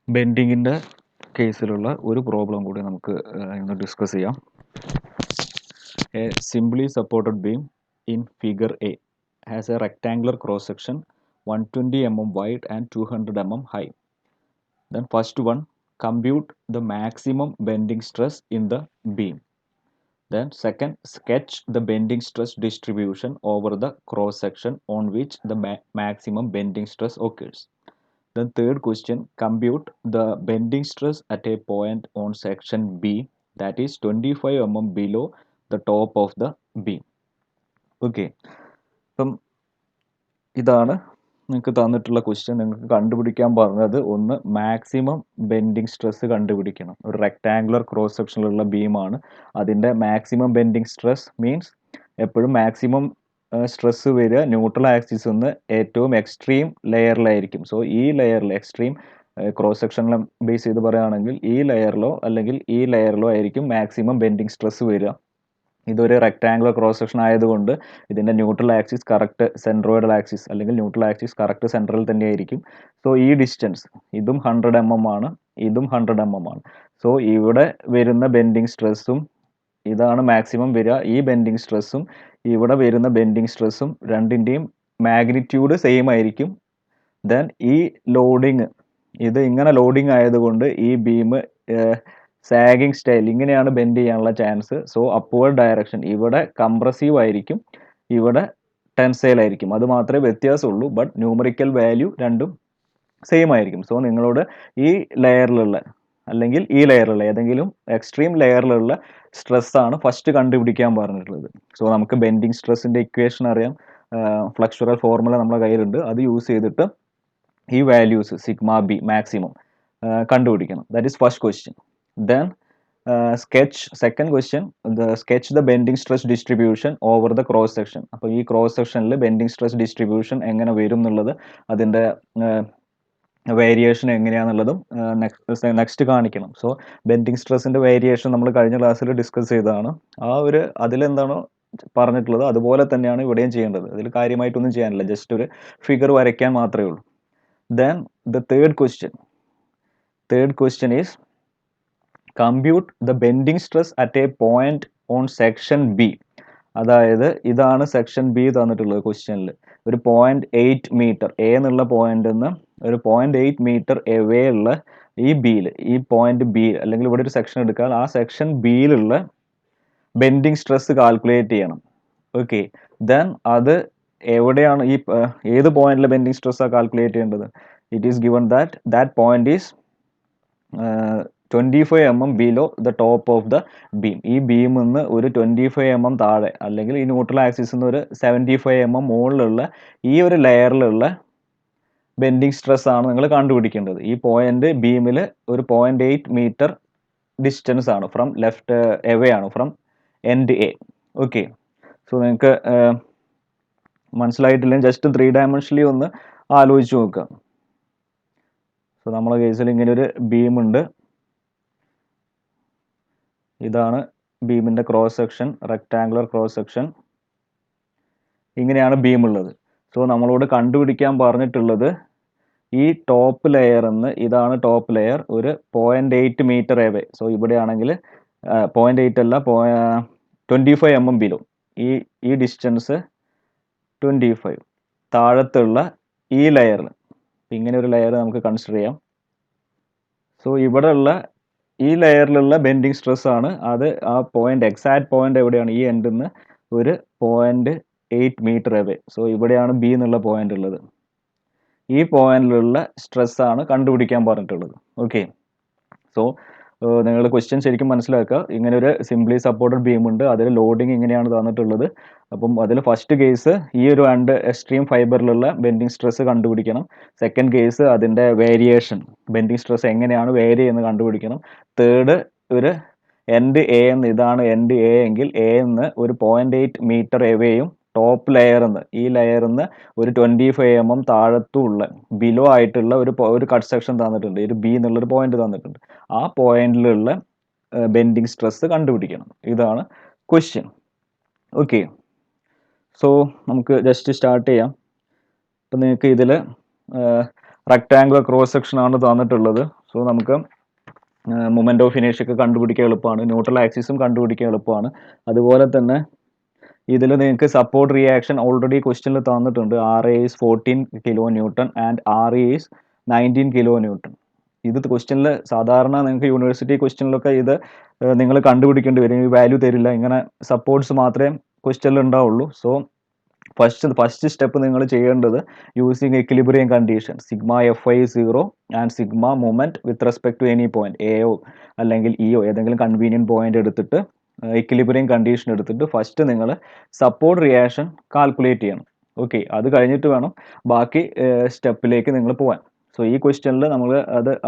ബെൻഡിങ്ങിൻ്റെ കേസിലുള്ള ഒരു പ്രോബ്ലം കൂടി നമുക്ക് ഇന്ന് ഡിസ്കസ് ചെയ്യാം. A simply supported beam in figure A has A rectangular cross section 120 mm wide and 200 mm high. Then first one, compute the maximum bending stress in the beam. Then second, sketch the bending stress distribution over the cross section on which the maximum bending stress occurs. Then third question, compute the bending stress at a point on section B, that is 25 mm below the top of the beam. Okay. അപ്പം ഇതാണ് നിങ്ങൾക്ക് തന്നിട്ടുള്ള question. നിങ്ങൾക്ക് കണ്ടുപിടിക്കാൻ പറഞ്ഞത് ഒന്ന് maximum bending stress കണ്ടുപിടിക്കണം. ഒരു റെക്ടാങ്കുലർ ക്രോസ് സെക്ഷനിലുള്ള ബീമാണ്. അതിൻ്റെ മാക്സിമം ബെൻഡിങ് സ്ട്രെസ് മീൻസ് എപ്പോഴും മാക്സിമം സ്ട്രെസ് വരിക ന്യൂട്രൽ ആക്സിസ് നിന്ന് ഏറ്റവും എക്സ്ട്രീം ലെയറിലായിരിക്കും. സോ ഈ ലെയറിൽ എക്സ്ട്രീം ക്രോസ് സെക്ഷനിലെ ബേസ് ചെയ്ത് പറയുകയാണെങ്കിൽ ഈ ലെയറിലോ അല്ലെങ്കിൽ ഈ ലെയറിലോ ആയിരിക്കും മാക്സിമം ബെൻഡിങ് സ്ട്രെസ് വരിക. ഇതൊരു റെക്ടാങ്കുലർ ക്രോസ് സെക്ഷൻ ആയതുകൊണ്ട് ഇതിൻ്റെ neutral axis correct centroidal axis അല്ലെങ്കിൽ ന്യൂട്രൽ ആക്സിസ് കറക്റ്റ് സെൻട്രൽ തന്നെയായിരിക്കും. സോ ഈ ഡിസ്റ്റൻസ് ഇതും 100 mm ആണ്, ഇതും 100 mm ആണ്. സോ ഇവിടെ വരുന്ന ബെൻഡിങ് സ്ട്രെസ്സും ഇതാണ് മാക്സിമം വരിക. ഈ ബെൻഡിങ് സ്ട്രെസ്സും ഇവിടെ വരുന്ന ബെൻഡിങ് സ്ട്രെസ്സും രണ്ടിൻ്റെയും മാഗ്നിറ്റ്യൂഡ് സെയിം ആയിരിക്കും. ദെൻ ഈ ലോഡിങ് ഇത് ഇങ്ങനെ ലോഡിങ് ആയതുകൊണ്ട് ഈ ബീം സാഗിങ് സ്റ്റൈൽ ഇങ്ങനെയാണ് ബെൻഡ് ചെയ്യാനുള്ള ചാൻസ്. സോ അപ്വേർഡ് ഡയറക്ഷൻ ഇവിടെ കംപ്രസീവ് ആയിരിക്കും, ഇവിടെ ടെൻസൈൽ ആയിരിക്കും. അത് മാത്രമേ വ്യത്യാസമുള്ളൂ. ബട്ട് ന്യൂമറിക്കൽ വാല്യൂ രണ്ടും സെയിം ആയിരിക്കും. സോ നിങ്ങളോട് ഈ ലെയറിലുള്ള അല്ലെങ്കിൽ ഈ ലെയറിലുള്ള ഏതെങ്കിലും എക്സ്ട്രീം ലെയറിലുള്ള സ്ട്രെസ്സാണ് ഫസ്റ്റ് കണ്ടുപിടിക്കാൻ പറഞ്ഞിട്ടുള്ളത്. സോ നമുക്ക് ബെൻഡിങ് സ്ട്രെസ്സിൻ്റെ ഇക്വേഷൻ അറിയാം, ഫ്ലക്സ്വറൽ ഫോർമുല നമ്മുടെ കയ്യിലുണ്ട്. അത് യൂസ് ചെയ്തിട്ട് ഈ വാല്യൂസ് സിഗ്മ ബി മാക്സിമം കണ്ടുപിടിക്കണം. That is first question. Then second question, sketch the bending stress distribution over the cross section. അപ്പോൾ ഈ ക്രോസ് സെക്ഷനിൽ ബെൻഡിങ് സ്ട്രെസ് ഡിസ്ട്രിബ്യൂഷൻ എങ്ങനെ വരും എന്നുള്ളത്, അതിൻ്റെ വേരിയേഷൻ എങ്ങനെയാണെന്നുള്ളതും നെക്സ്റ്റ് കാണിക്കണം. സോ ബെൻഡിങ് സ്ട്രെസ്സിൻ്റെ വേരിയേഷൻ നമ്മൾ കഴിഞ്ഞ ക്ലാസ്സിൽ ഡിസ്കസ് ചെയ്തതാണ്. അതിലെന്താണോ പറഞ്ഞിട്ടുള്ളത് അതുപോലെ തന്നെയാണ് ഇവിടെയും ചെയ്യേണ്ടത്. അതിൽ കാര്യമായിട്ടൊന്നും ചെയ്യാനില്ല, ജസ്റ്റ് ഒരു ഫിഗർ വരയ്ക്കാൻ മാത്രമേ ഉള്ളൂ. Then the third question is compute the bending stress at a point on section B. അതായത് ഇതാണ് സെക്ഷൻ ബി തന്നിട്ടുള്ളത് ക്വസ്റ്റ്യനിൽ. ഒരു 0.8 മീറ്റർ എ എന്നുള്ള പോയിന്റിൽ നിന്ന് ഒരു 0.8 മീറ്റർ എവേ ഉള്ള ഈ ബിയിൽ, ഈ പോയിന്റ് ബി അല്ലെങ്കിൽ ഇവിടെ ഒരു സെക്ഷൻ എടുക്കാൻ ആ സെക്ഷൻ ബിയിലുള്ള ബെൻഡിങ് സ്ട്രെസ് കാൽക്കുലേറ്റ് ചെയ്യണം. ഓക്കെ. ദെൻ അത് എവിടെയാണ് ഈ ഏത് പോയിന്റിലെ ബെൻഡിങ് സ്ട്രെസ്സാണ് കാൽക്കുലേറ്റ് ചെയ്യേണ്ടത്? It is given that point is 25 mm below the top of the beam. ഈ ബീമിൽ നിന്ന് ഒരു 25 mm താഴെ അല്ലെങ്കിൽ ഈ ന്യൂട്രൽ ആക്സിസിൽ നിന്ന് ഒരു 75 mm മുകളിലുള്ള ഈ ഒരു ലെയറിലുള്ള ബെൻഡിങ് സ്ട്രെസ് ആണ് നിങ്ങൾ കണ്ടുപിടിക്കേണ്ടത്. ഈ പോയിന്റ് ബീമിൽ ഒരു 0.8 മീറ്റർ ഡിസ്റ്റൻസ് ആണ്, ഫ്രം ലെഫ്റ്റ് എവേ ആണ്, from end A. Okay. So നിങ്ങൾക്ക് മനസ്സിലായിട്ടില്ലെങ്കിൽ ജസ്റ്റ് 3 ഡയമെൻഷനിൽ ഒന്ന് ആലോചിച്ച് നോക്കുക. സോ നമ്മളെ കേസിൽ ഇങ്ങനെ ഒരു ബീം ഉണ്ട്. ഇതാണ് ബീമിൻ്റെ cross section, rectangular cross section. ഇങ്ങനെയാണ് ബീം ഉള്ളത്. സോ നമ്മളോട് കണ്ടുപിടിക്കാൻ പറഞ്ഞിട്ടുള്ളത് ഈ ടോപ്പ് ലെയർ എന്ന്, ഇതാണ് ടോപ്പ് ലെയർ, ഒരു 0.8 മീറ്റർ എവേ. സോ ഇവിടെയാണെങ്കിൽ 0.8 അല്ല, 25 mm ബിലോ, ഈ ഡിസ്റ്റൻസ് 25 താഴത്തുള്ള ഈ ലെയറിൽ ഇങ്ങനെ ഒരു ലെയർ നമുക്ക് കൺസിഡർ ചെയ്യാം. സോ ഇവിടെ ഉള്ള ഈ ലെയറിലുള്ള ബെൻഡിങ് സ്ട്രെസ് ആണ്. അത് ആ പോയിന്റ്, എക്സാക്ട് പോയിന്റ് എവിടെയാണ്? ഈ എൻഡിൽ നിന്ന് ഒരു 0.8 മീറ്റർ എവേ. സോ ഇവിടെയാണ് ബി എന്നുള്ള പോയിന്റ് ഉള്ളത്. ഈ പോയിന്റിലുള്ള സ്ട്രെസ് ആണ് കണ്ടുപിടിക്കാൻ പറഞ്ഞിട്ടുള്ളത്. ഓക്കെ. സോ നിങ്ങൾ ക്വസ്റ്റ്യൻ ശരിക്കും മനസ്സിലാക്കുക. ഇങ്ങനെ ഒരു സിംപ്ലി സപ്പോർട്ടഡ് ബീം ഉണ്ട്, അതിൽ ലോഡിങ് ഇങ്ങനെയാണ് തന്നിട്ടുള്ളത്. അപ്പം അതിൽ ഫസ്റ്റ് കേസ് ഈ ഒരു രണ്ട് എക്സ്ട്രീം ഫൈബറിലുള്ള ബെൻഡിങ് സ്ട്രെസ് കണ്ടുപിടിക്കണം. സെക്കൻഡ് കേസ് അതിൻ്റെ വേരിയേഷൻ, ബെൻഡിങ് സ്ട്രെസ് എങ്ങനെയാണ് വേരി ചെയ്യുന്നത് കണ്ടുപിടിക്കണം. തേർഡ്, ഒരു എൻഡ് എ എന്ന്, ഇതാണ് എൻഡ് എ എങ്കിൽ എ എന്ന് ഒരു 0.8 മീറ്റർ എവേയും ടോപ്പ് ലെയർ എന്ന്, ഈ ലെയറിൽ നിന്ന് ഒരു 25 mm താഴത്തുള്ള ബിലോ ആയിട്ടുള്ള ഒരു കട്ട് സെക്ഷൻ തന്നിട്ടുണ്ട്, ഒരു ബി എന്നുള്ളൊരു പോയിന്റ് തന്നിട്ടുണ്ട്. ആ പോയിന്റിലുള്ള ബെൻഡിങ് സ്ട്രെസ് കണ്ടുപിടിക്കണം. ഇതാണ് ക്വസ്റ്റ്യൻ. ഓക്കെ. സോ നമുക്ക് ജസ്റ്റ് സ്റ്റാർട്ട് ചെയ്യാം. അപ്പം നിങ്ങൾക്ക് ഇതിൽ റെക്ടാങ്കുലർ ക്രോസ് സെക്ഷൻ ആണ് തന്നിട്ടുള്ളത്. സോ നമുക്ക് മൊമെന്റ് ഓഫ് ഇനേഷ്യ ഒക്കെ കണ്ടുപിടിക്കാൻ എളുപ്പമാണ്, ന്യൂട്രൽ ആക്സിസും കണ്ടുപിടിക്കാൻ എളുപ്പമാണ്. അതുപോലെ തന്നെ ഇതിൽ നിങ്ങൾക്ക് സപ്പോർട്ട് റിയാക്ഷൻ ഓൾറെഡി ക്വസ്റ്റ്യനിൽ തന്നിട്ടുണ്ട്. RA is 14 kilo newton and RE is 19 kilo newton. ഇത് ക്വസ്റ്റ്യനിൽ സാധാരണ നിങ്ങൾക്ക് യൂണിവേഴ്സിറ്റി ക്വസ്റ്റ്യനിലൊക്കെ ഇത് നിങ്ങൾ കണ്ടുപിടിക്കേണ്ടി വരും. ഈ വാല്യൂ തരില്ല, ഇങ്ങനെ സപ്പോർട്ട്സ് മാത്രമേ ക്വസ്റ്റ്യനിൽ ഉണ്ടാവുള്ളൂ. സോ ഫസ്റ്റ് സ്റ്റെപ്പ് നിങ്ങൾ ചെയ്യേണ്ടത് using equilibrium condition sigma FI 0 and sigma moment with respect to any point എയോ അല്ലെങ്കിൽ ഇയോ ഏതെങ്കിലും കൺവീനിയൻറ്റ് പോയിന്റ് എടുത്തിട്ട് എക്വിലിബ്രിയം കണ്ടീഷൻ എടുത്തിട്ട് ഫസ്റ്റ് നിങ്ങൾ സപ്പോർട്ട് റിയാക്ഷൻ കാൽക്കുലേറ്റ് ചെയ്യണം. ഓക്കെ, അത് കഴിഞ്ഞിട്ട് വേണം ബാക്കി സ്റ്റെപ്പിലേക്ക് നിങ്ങൾ പോകാൻ. സോ ഈ ക്വസ്റ്റ്യനിൽ നമ്മൾ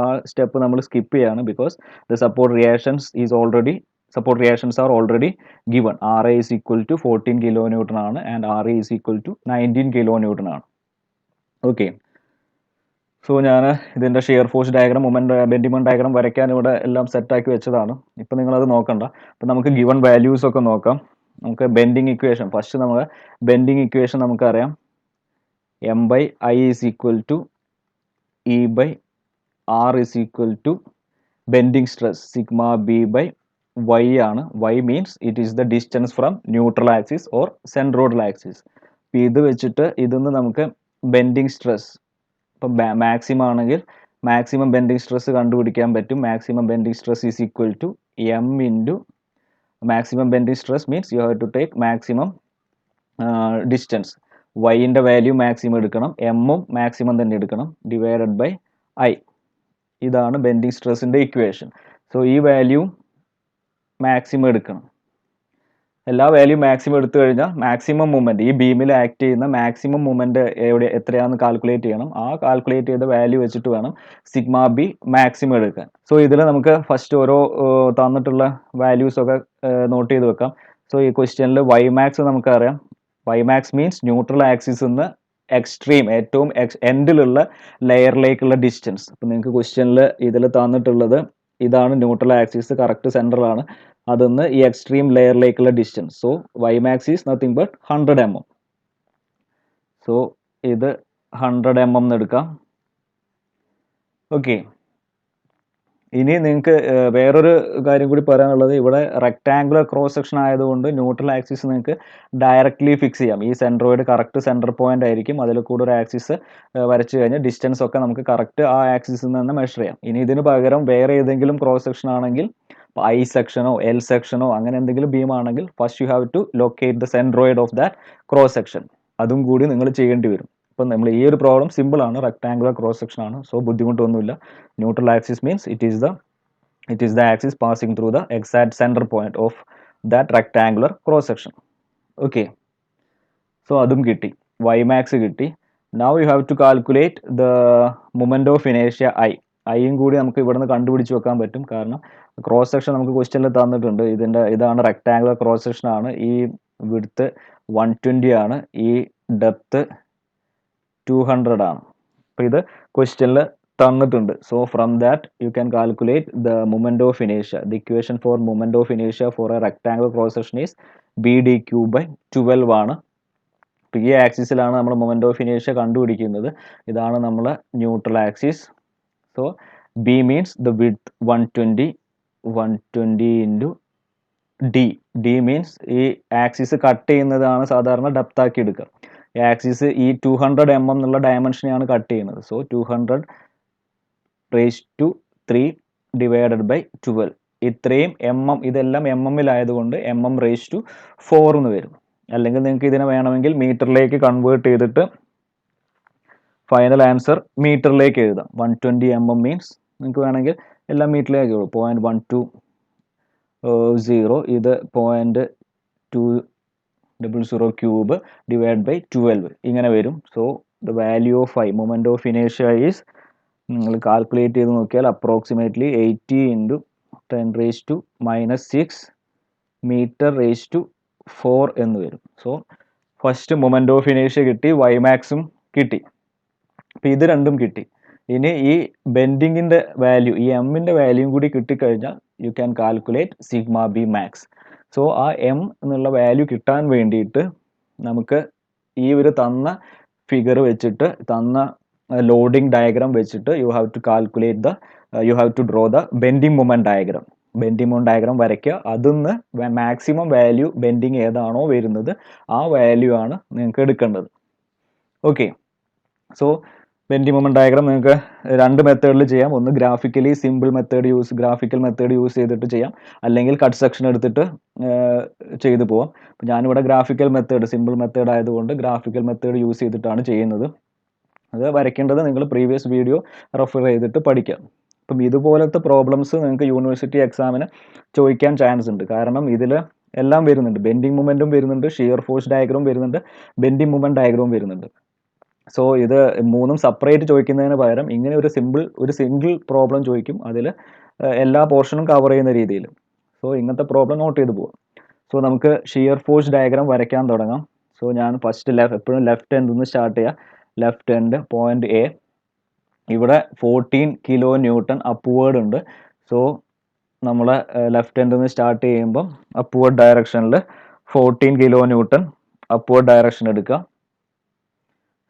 ആ സ്റ്റെപ്പ് നമ്മൾ സ്കിപ്പ് ചെയ്യാണ്. Because the support reactions are already given. RA is equal to 14 kilo newton ആണ് and RE is equal to 19 kilo newton ആണ്. ഓക്കെ, സോ ഞാൻ ഇതിൻ്റെ shear force diagram, bending diagram വരയ്ക്കാൻ ഇവിടെ എല്ലാം സെറ്റാക്കി വെച്ചതാണ്. ഇപ്പം നിങ്ങളത് നോക്കണ്ട. അപ്പം നമുക്ക് ഗിവൺ വാല്യൂസ് ഒക്കെ നോക്കാം. നമുക്ക് ബെൻഡിങ് ഇക്വേഷൻ, ഫസ്റ്റ് നമ്മൾ ബെൻഡിങ് ഇക്വേഷൻ നമുക്കറിയാം. M/I is equal to E/R is equal to bending stress sigma B/Y ആണ്. Y means it is the distance from neutral axis or centroidal axis. അപ്പം ഇത് വെച്ചിട്ട് ഇതിന്ന് നമുക്ക് ബെൻഡിങ് സ്ട്രെസ്, ഇപ്പം മാക്സിമം ആണെങ്കിൽ മാക്സിമം ബെൻഡിങ് സ്ട്രെസ് കണ്ടുപിടിക്കാൻ പറ്റും. Maximum bending stress is equal to M into maximum bending stress means you have to take maximum distance. വൈൻ്റെ value maximum എടുക്കണം, എമ്മും മാക്സിമം തന്നെ എടുക്കണം, ഡിവൈഡഡ് ബൈ I. ഇതാണ് ബെൻഡിങ് സ്ട്രെസ്സിൻ്റെ ഇക്വേഷൻ. സോ ഈ value maximum എടുക്കണം. എല്ലാ വാല്യൂ മാക്സിമം എടുത്തു കഴിഞ്ഞാൽ മാക്സിമം മൂവ്മെൻറ്റ്, ഈ ബീമിൽ ആക്ട് ചെയ്യുന്ന മാക്സിമം മൂവ്മെൻറ്റ് എത്രയാണെന്ന് കാൽക്കുലേറ്റ് ചെയ്യണം. ആ കാൽക്കുലേറ്റ് ചെയ്ത വാല്യൂ വെച്ചിട്ട് വേണം സിഗ്മ B മാക്സിമം എടുക്കാൻ. സോ ഇതിൽ നമുക്ക് ഫസ്റ്റ് ഓരോ തന്നിട്ടുള്ള വാല്യൂസ് ഒക്കെ നോട്ട് ചെയ്ത് വെക്കാം. സോ ഈ ക്വസ്റ്റ്യനിൽ Ymax നമുക്കറിയാം. Ymax മീൻസ് ന്യൂട്രൽ ആക്സിസ് നിന്ന് എക്സ്ട്രീം ഏറ്റവും എൻഡിലുള്ള ലെയറിലേക്കുള്ള ഡിസ്റ്റൻസ്. അപ്പം നിങ്ങൾക്ക് ക്വസ്റ്റ്യനിൽ ഇതിൽ തന്നിട്ടുള്ളത് ഇതാണ് ന്യൂട്രൽ ആക്സിസ്, കറക്റ്റ് സെൻറ്ററിലാണ്. അതൊന്ന് ഈ എക്സ്ട്രീം ലെയറിലേക്കുള്ള distance. So Ymax is nothing but 100 mm. So ഇത് 100 mm എന്ന് എടുക്കാം. ഓക്കെ, ഇനി നിങ്ങൾക്ക് വേറൊരു കാര്യം കൂടി പറയാനുള്ളത്, ഇവിടെ റെക്ടാങ്കുലർ ക്രോസ് സെക്ഷൻ ആയതുകൊണ്ട് ന്യൂട്രൽ ആക്സിസ് നിങ്ങൾക്ക് ഡയറക്റ്റ്ലി ഫിക്സ് ചെയ്യാം. ഈ സെൻട്രോയിഡ് കറക്റ്റ് സെൻറ്റർ പോയിന്റ് ആയിരിക്കും. അതിൽ കൂടെ ഒരു ആക്സിസ് വരച്ചു കഴിഞ്ഞാൽ ഡിസ്റ്റൻസ് ഒക്കെ നമുക്ക് കറക്റ്റ് ആ ആക്സിസിൽ നിന്ന് തന്നെ മെഷർ ചെയ്യാം. ഇനി ഇതിന് പകരം വേറെ ഏതെങ്കിലും ക്രോസ് സെക്ഷൻ ആണെങ്കിൽ I സെക്ഷനോ L സെക്ഷനോ അങ്ങനെ എന്തെങ്കിലും ബീം ആണെങ്കിൽ first you have to locate the centroid of that cross section. അതും കൂടി നിങ്ങൾ ചെയ്യേണ്ടി വരും. ഇപ്പം നമ്മൾ ഈ ഒരു പ്രോബ്ലം സിമ്പിൾ ആണ്, റെക്ടാങ്കുലർ ക്രോസ് സെക്ഷൻ ആണ്. സോ ബുദ്ധിമുട്ടൊന്നുമില്ല. Neutral axis means it is the axis passing through the exact centre point of that rectangular cross section. Okay, so അതും കിട്ടി, Ymax കിട്ടി. Now you have to calculate the moment of ഇനേഷ്യ ഐയും കൂടി നമുക്ക് ഇവിടുന്ന് കണ്ടുപിടിച്ച് വെക്കാൻ പറ്റും. കാരണം ക്രോസ് സെക്ഷൻ നമുക്ക് ക്വസ്റ്റ്യനിൽ തന്നിട്ടുണ്ട്. ഇതാണ് റെക്ടാങ്കുലർ ക്രോസ് സെക്ഷൻ ആണ്. ഈ വിഡ്ത്ത് 120 ആണ്, ഈ ഡെപ്ത് 200 ആണ്. അപ്പോൾ ഇത് ക്വസ്റ്റ്യനിൽ തന്നിട്ടുണ്ട്. So from that you can calculate the moment of ഇനേഷ്യ. The equation for moment of ഇനേഷ്യ four A rectangular cross section is BdQ/12 ആണ്. ഈ ആക്സിസിലാണ് നമ്മൾ മൊമെന്റ് ഓഫ് ഇനേഷ്യ കണ്ടുപിടിക്കുന്നത്. ഇതാണ് നമ്മൾ neutral axis. So B means the width 120 into D means ഈ axis cut ചെയ്യുന്നതാണ് സാധാരണ depth ആക്കി എടുക്കുക. ഈ ആക്സിസ് ഈ 200 mm എന്നുള്ള ഡയമെൻഷനെയാണ് കട്ട് ചെയ്യുന്നത്. So 200⁻³ divided by 12. ഇത്രയും ഇതെല്ലാം mm-ലായതുകൊണ്ട് mm⁻⁴ എന്ന് വരും. അല്ലെങ്കിൽ നിങ്ങൾക്ക് ഇതിനെ വേണമെങ്കിൽ മീറ്ററിലേക്ക് കൺവേർട്ട് ചെയ്തിട്ട് ഫൈനൽ ആൻസർ മീറ്ററിലേക്ക് എഴുതാം. 120 mm മീൻസ് നിങ്ങൾക്ക് വേണമെങ്കിൽ എല്ലാം മീറ്ററിലേക്ക് എഴുതും. 0.120 ഇത് 0.200³ ഡിവൈഡ് ബൈ 12 ഇങ്ങനെ വരും. So the value of moment of ഇനേഷ്യ ഈസ്, നിങ്ങൾ കാൽക്കുലേറ്റ് ചെയ്ത് നോക്കിയാൽ അപ്രോക്സിമേറ്റ്ലി 80 × 10⁻⁻6 m/4 എന്ന് വരും. സോ ഫസ്റ്റ് മൊമെന്റ് ഓഫ് ഇനേഷ്യ കിട്ടി, Ymaxും കിട്ടി. അപ്പം ഇത് രണ്ടും കിട്ടി. ഇനി ഈ ബെൻഡിങ്ങിൻ്റെ വാല്യൂ, ഈ എമ്മിൻ്റെ വാല്യൂയും കൂടി കിട്ടിക്കഴിഞ്ഞാൽ you can calculate sigma B max. So ആ M എന്നുള്ള വാല്യൂ കിട്ടാൻ വേണ്ടിയിട്ട് നമുക്ക് ഈ ഒരു തന്ന ഫിഗർ വെച്ചിട്ട്, തന്ന ലോഡിംഗ് ഡയഗ്രാം വെച്ചിട്ട് you have to calculate the you have to draw the bending moment diagram. Bending moment diagram വരയ്ക്കുക. അതിന്ന് മാക്സിമം വാല്യൂ ബെൻഡിങ് ഏതാണോ വരുന്നത് ആ വാല്യൂ ആണ് നിങ്ങൾക്ക് എടുക്കേണ്ടത്. Okay, so bending moment diagram നിങ്ങൾക്ക് രണ്ട് മെത്തേഡിൽ ചെയ്യാം. ഒന്ന് graphically simple method graphical method use ചെയ്തിട്ട് ചെയ്യാം, അല്ലെങ്കിൽ കട്ട് സെക്ഷൻ എടുത്തിട്ട് ചെയ്തു പോവാം. അപ്പോൾ ഞാനിവിടെ ഗ്രാഫിക്കൽ മെത്തേഡ്, സിമ്പിൾ മെത്തേഡ് ആയതുകൊണ്ട് ഗ്രാഫിക്കൽ മെത്തേഡ് യൂസ് ചെയ്തിട്ടാണ് ചെയ്യുന്നത്. അത് വരയ്ക്കേണ്ടത് നിങ്ങൾ പ്രീവിയസ് വീഡിയോ റെഫർ ചെയ്തിട്ട് പഠിക്കാം. അപ്പം ഇതുപോലത്തെ പ്രോബ്ലംസ് നിങ്ങൾക്ക് യൂണിവേഴ്സിറ്റി എക്സാമിന് ചോദിക്കാൻ ചാൻസ് ഉണ്ട്. കാരണം ഇതിൽ എല്ലാം വരുന്നുണ്ട്. ബെൻഡിങ് മൊമെൻറ്റും വരുന്നുണ്ട്, ഷിയർ ഫോഴ്സ് ഡയഗ്രാം വരുന്നുണ്ട്, ബെൻഡിങ് മൊമെന്റ് ഡയഗ്രാം വരുന്നുണ്ട്. സോ ഇത് മൂന്നും സെപ്പറേറ്റ് ചോദിക്കുന്നതിന് പകരം ഇങ്ങനെ ഒരു സിംഗിൾ പ്രോബ്ലം ചോദിക്കും, അതിൽ എല്ലാ പോർഷനും കവർ ചെയ്യുന്ന രീതിയിൽ. സോ ഇങ്ങനത്തെ പ്രോബ്ലം നോട്ട് ചെയ്ത് പോവാം. സോ നമുക്ക് ഷിയർ ഫോഴ്സ് ഡയഗ്രാം വരയ്ക്കാൻ തുടങ്ങാം. സോ ഞാൻ ഫസ്റ്റ് എപ്പോഴും ലെഫ്റ്റ് എൻഡിൽ നിന്ന് സ്റ്റാർട്ട് ചെയ്യാം. ലെഫ്റ്റ് എൻഡ് പോയിന്റ് എ, ഇവിടെ 14 കിലോ ന്യൂട്ടൺ അപ്വേർഡ് ഉണ്ട്. സോ നമ്മൾ ലെഫ്റ്റ് എൻഡിൽ നിന്ന് സ്റ്റാർട്ട് ചെയ്യുമ്പം അപ്വേർഡ് ഡയറക്ഷനിൽ 14 കിലോ ന്യൂട്ടൺ അപ്വേർഡ് ഡയറക്ഷൻ എടുക്കുക.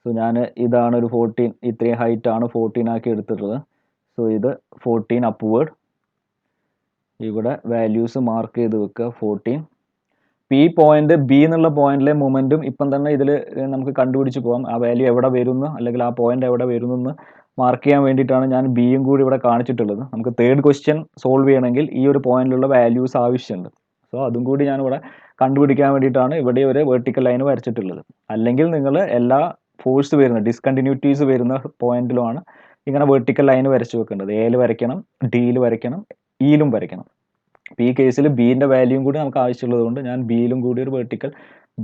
സോ ഞാൻ ഇതാണ് ഒരു 14, ഇത്രയും ഹൈറ്റ് ആണ് 14 ആക്കി എടുത്തിട്ടുള്ളത്. സോ ഇത് 14 അപ്വേർഡ്. ഇവിടെ വാല്യൂസ് മാർക്ക് ചെയ്ത് വെക്കുക 14. പി പോയിന്റ് ബി എന്നുള്ള പോയിന്റിലെ മൊമെന്റും ഇപ്പം തന്നെ ഇതിൽ നമുക്ക് കണ്ടുപിടിച്ച് പോകാം. ആ വാല്യൂ എവിടെ വരുന്നു അല്ലെങ്കിൽ ആ പോയിന്റ് എവിടെ വരുന്നു എന്ന് മാർക്ക് ചെയ്യാൻ വേണ്ടിയിട്ടാണ് ഞാൻ ബിയും കൂടി ഇവിടെ കാണിച്ചിട്ടുള്ളത്. നമുക്ക് തേർഡ് ക്വസ്റ്റ്യൻ സോൾവ് ചെയ്യണമെങ്കിൽ ഈ ഒരു പോയിന്റിലുള്ള വാല്യൂസ് ആവശ്യമുണ്ട്. സോ അതും കൂടി ഞാൻ ഇവിടെ കണ്ടുപിടിക്കാൻ വേണ്ടിയിട്ടാണ് ഇവിടെ ഒരു വെർട്ടിക്കൽ ലൈൻ വരച്ചിട്ടുള്ളത്. അല്ലെങ്കിൽ നിങ്ങൾ എല്ലാ ഫോഴ്സ് വരുന്ന ഡിസ്കണ്ടിന്യൂറ്റീസ് വരുന്ന പോയിന്റിലുമാണ് ഇങ്ങനെ വെർട്ടിക്കൽ ലൈൻ വരച്ചു വെക്കേണ്ടത്. എയിൽ വരയ്ക്കണം, ഡിയിൽ വരയ്ക്കണം, ഇയിലും വരയ്ക്കണം. ഈ കേസിൽ ബിന്റെ വാല്യൂയും കൂടി നമുക്ക് ആവശ്യമുള്ളത് കൊണ്ട് ഞാൻ ബിയിലും കൂടി ഒരു വെർട്ടിക്കൽ,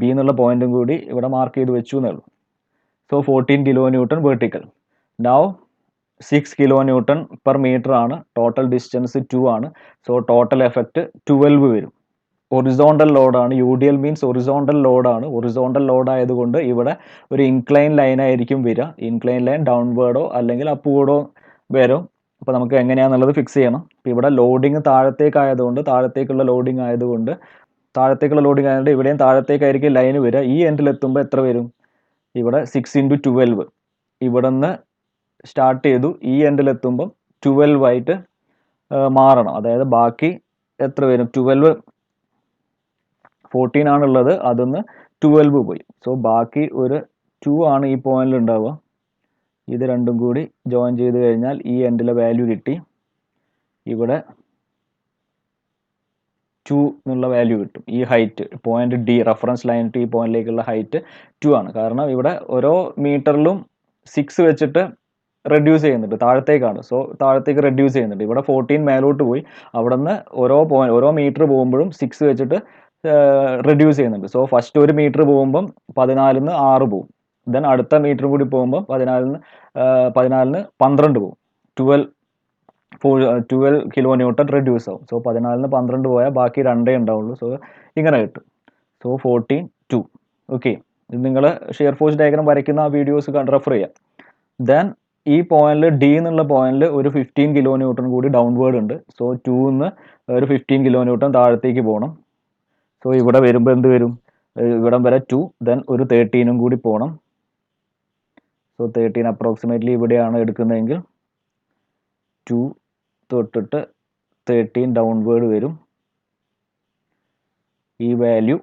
ബി എന്നുള്ള പോയിന്റും കൂടി ഇവിടെ മാർക്ക് ചെയ്ത് വെച്ചു എന്നുള്ളൂ. So 14 kilo newton vertical. Now 6 kilo newton per metre ആണ്. ടോട്ടൽ ഡിസ്റ്റൻസ് 2 ആണ്. സോ ടോട്ടൽ എഫക്റ്റ് 12 വരും. ഒറിസോണ്ടൽ ലോഡാണ്. U D L means horizontal ലോഡാണ്. ഒറിസോണ്ടൽ ലോഡ് ആയതുകൊണ്ട് ഇവിടെ ഒരു ഇൻക്ലൈൻ ലൈൻ ആയിരിക്കും വരിക. ഇൻക്ലൈൻ ലൈൻ ഡൗൺവേർഡോ അല്ലെങ്കിൽ അപ്വേർഡോ വരും. അപ്പോൾ നമുക്ക് എങ്ങനെയാണെന്നുള്ളത് ഫിക്സ് ചെയ്യണം. ഇപ്പോൾ ഇവിടെ ലോഡിങ് താഴത്തേക്കുള്ള ലോഡിങ് ആയതുകൊണ്ട് ഇവിടെയും താഴത്തേക്കായിരിക്കും ലൈന് വരിക. ഈ എൻഡിലെത്തുമ്പോൾ എത്ര വരും? ഇവിടെ 6 × 12 ഇവിടെ നിന്ന് സ്റ്റാർട്ട് ചെയ്തു, ഈ എൻഡിലെത്തുമ്പം 12 ആയിട്ട് മാറണം. അതായത് ബാക്കി എത്ര വരും? 14 ആണുള്ളത്, അതൊന്ന് 12 പോയി. സോ ബാക്കി ഒരു 2 ആണ് ഈ പോയിന്റിൽ ഉണ്ടാവുക. ഇത് രണ്ടും കൂടി ജോയിൻ ചെയ്ത് കഴിഞ്ഞാൽ ഈ എൻഡിലെ വാല്യൂ കിട്ടി. ഇവിടെ 2 എന്നുള്ള വാല്യൂ കിട്ടും. ഈ height point D, reference line to ഈ പോയിന്റിലേക്കുള്ള ഹൈറ്റ് 2 ആണ്. കാരണം ഇവിടെ ഓരോ മീറ്ററിലും 6 വെച്ചിട്ട് റെഡ്യൂസ് ചെയ്യുന്നുണ്ട്, താഴത്തേക്കാണ്. സോ താഴത്തേക്ക് റെഡ്യൂസ് ചെയ്യുന്നുണ്ട്. ഇവിടെ 14 മേലോട്ട് പോയി, അവിടെ നിന്ന് ഓരോ മീറ്റർ പോകുമ്പോഴും 6 വെച്ചിട്ട് റെഡ്യൂസ് ചെയ്യുന്നുണ്ട്. സോ ഫസ്റ്റ് ഒരു മീറ്റർ പോകുമ്പം 14-ന്ന് 6 പോകും. ദെൻ അടുത്ത മീറ്റർ കൂടി പോകുമ്പോൾ 14-ന് 12 പോകും. 12 കിലോ ന്യൂട്ടൺ റെഡ്യൂസ് ആവും. സോ 14-ന് 12 പോയാൽ ബാക്കി 2 ഉണ്ടാവുള്ളൂ. സോ ഇങ്ങനെ കിട്ടും. സോ 14, 2. ഓക്കെ, ഇത് നിങ്ങൾ ഷിയർ ഫോഴ്സ് ഡയഗ്രാം വരയ്ക്കുന്ന ആ വീഡിയോസ് റെഫർ ചെയ്യാം. ദെൻ ഈ പോയിന്റിൽ ഡി എന്നുള്ള പോയിന്റിൽ ഒരു 15 കിലോ ന്യൂട്ടൺ കൂടി ഡൗൺവേർഡ് ഉണ്ട്. സോ 2-ന്ന് ഒരു 15 കിലോ ന്യൂട്ടൺ താഴത്തേക്ക് പോകണം. സോ ഇവിടെ വരുമ്പോൾ എന്ത് വരും? ഇവിടം വരെ 2, ദെൻ ഒരു 13ഉം കൂടി പോകണം. സോ 13 അപ്രോക്സിമേറ്റ്ലി ഇവിടെയാണ് എടുക്കുന്നതെങ്കിൽ 2 തൊട്ടിട്ട് 13 ഡൗൺവേർഡ് വരും. ഈ വാല്യൂ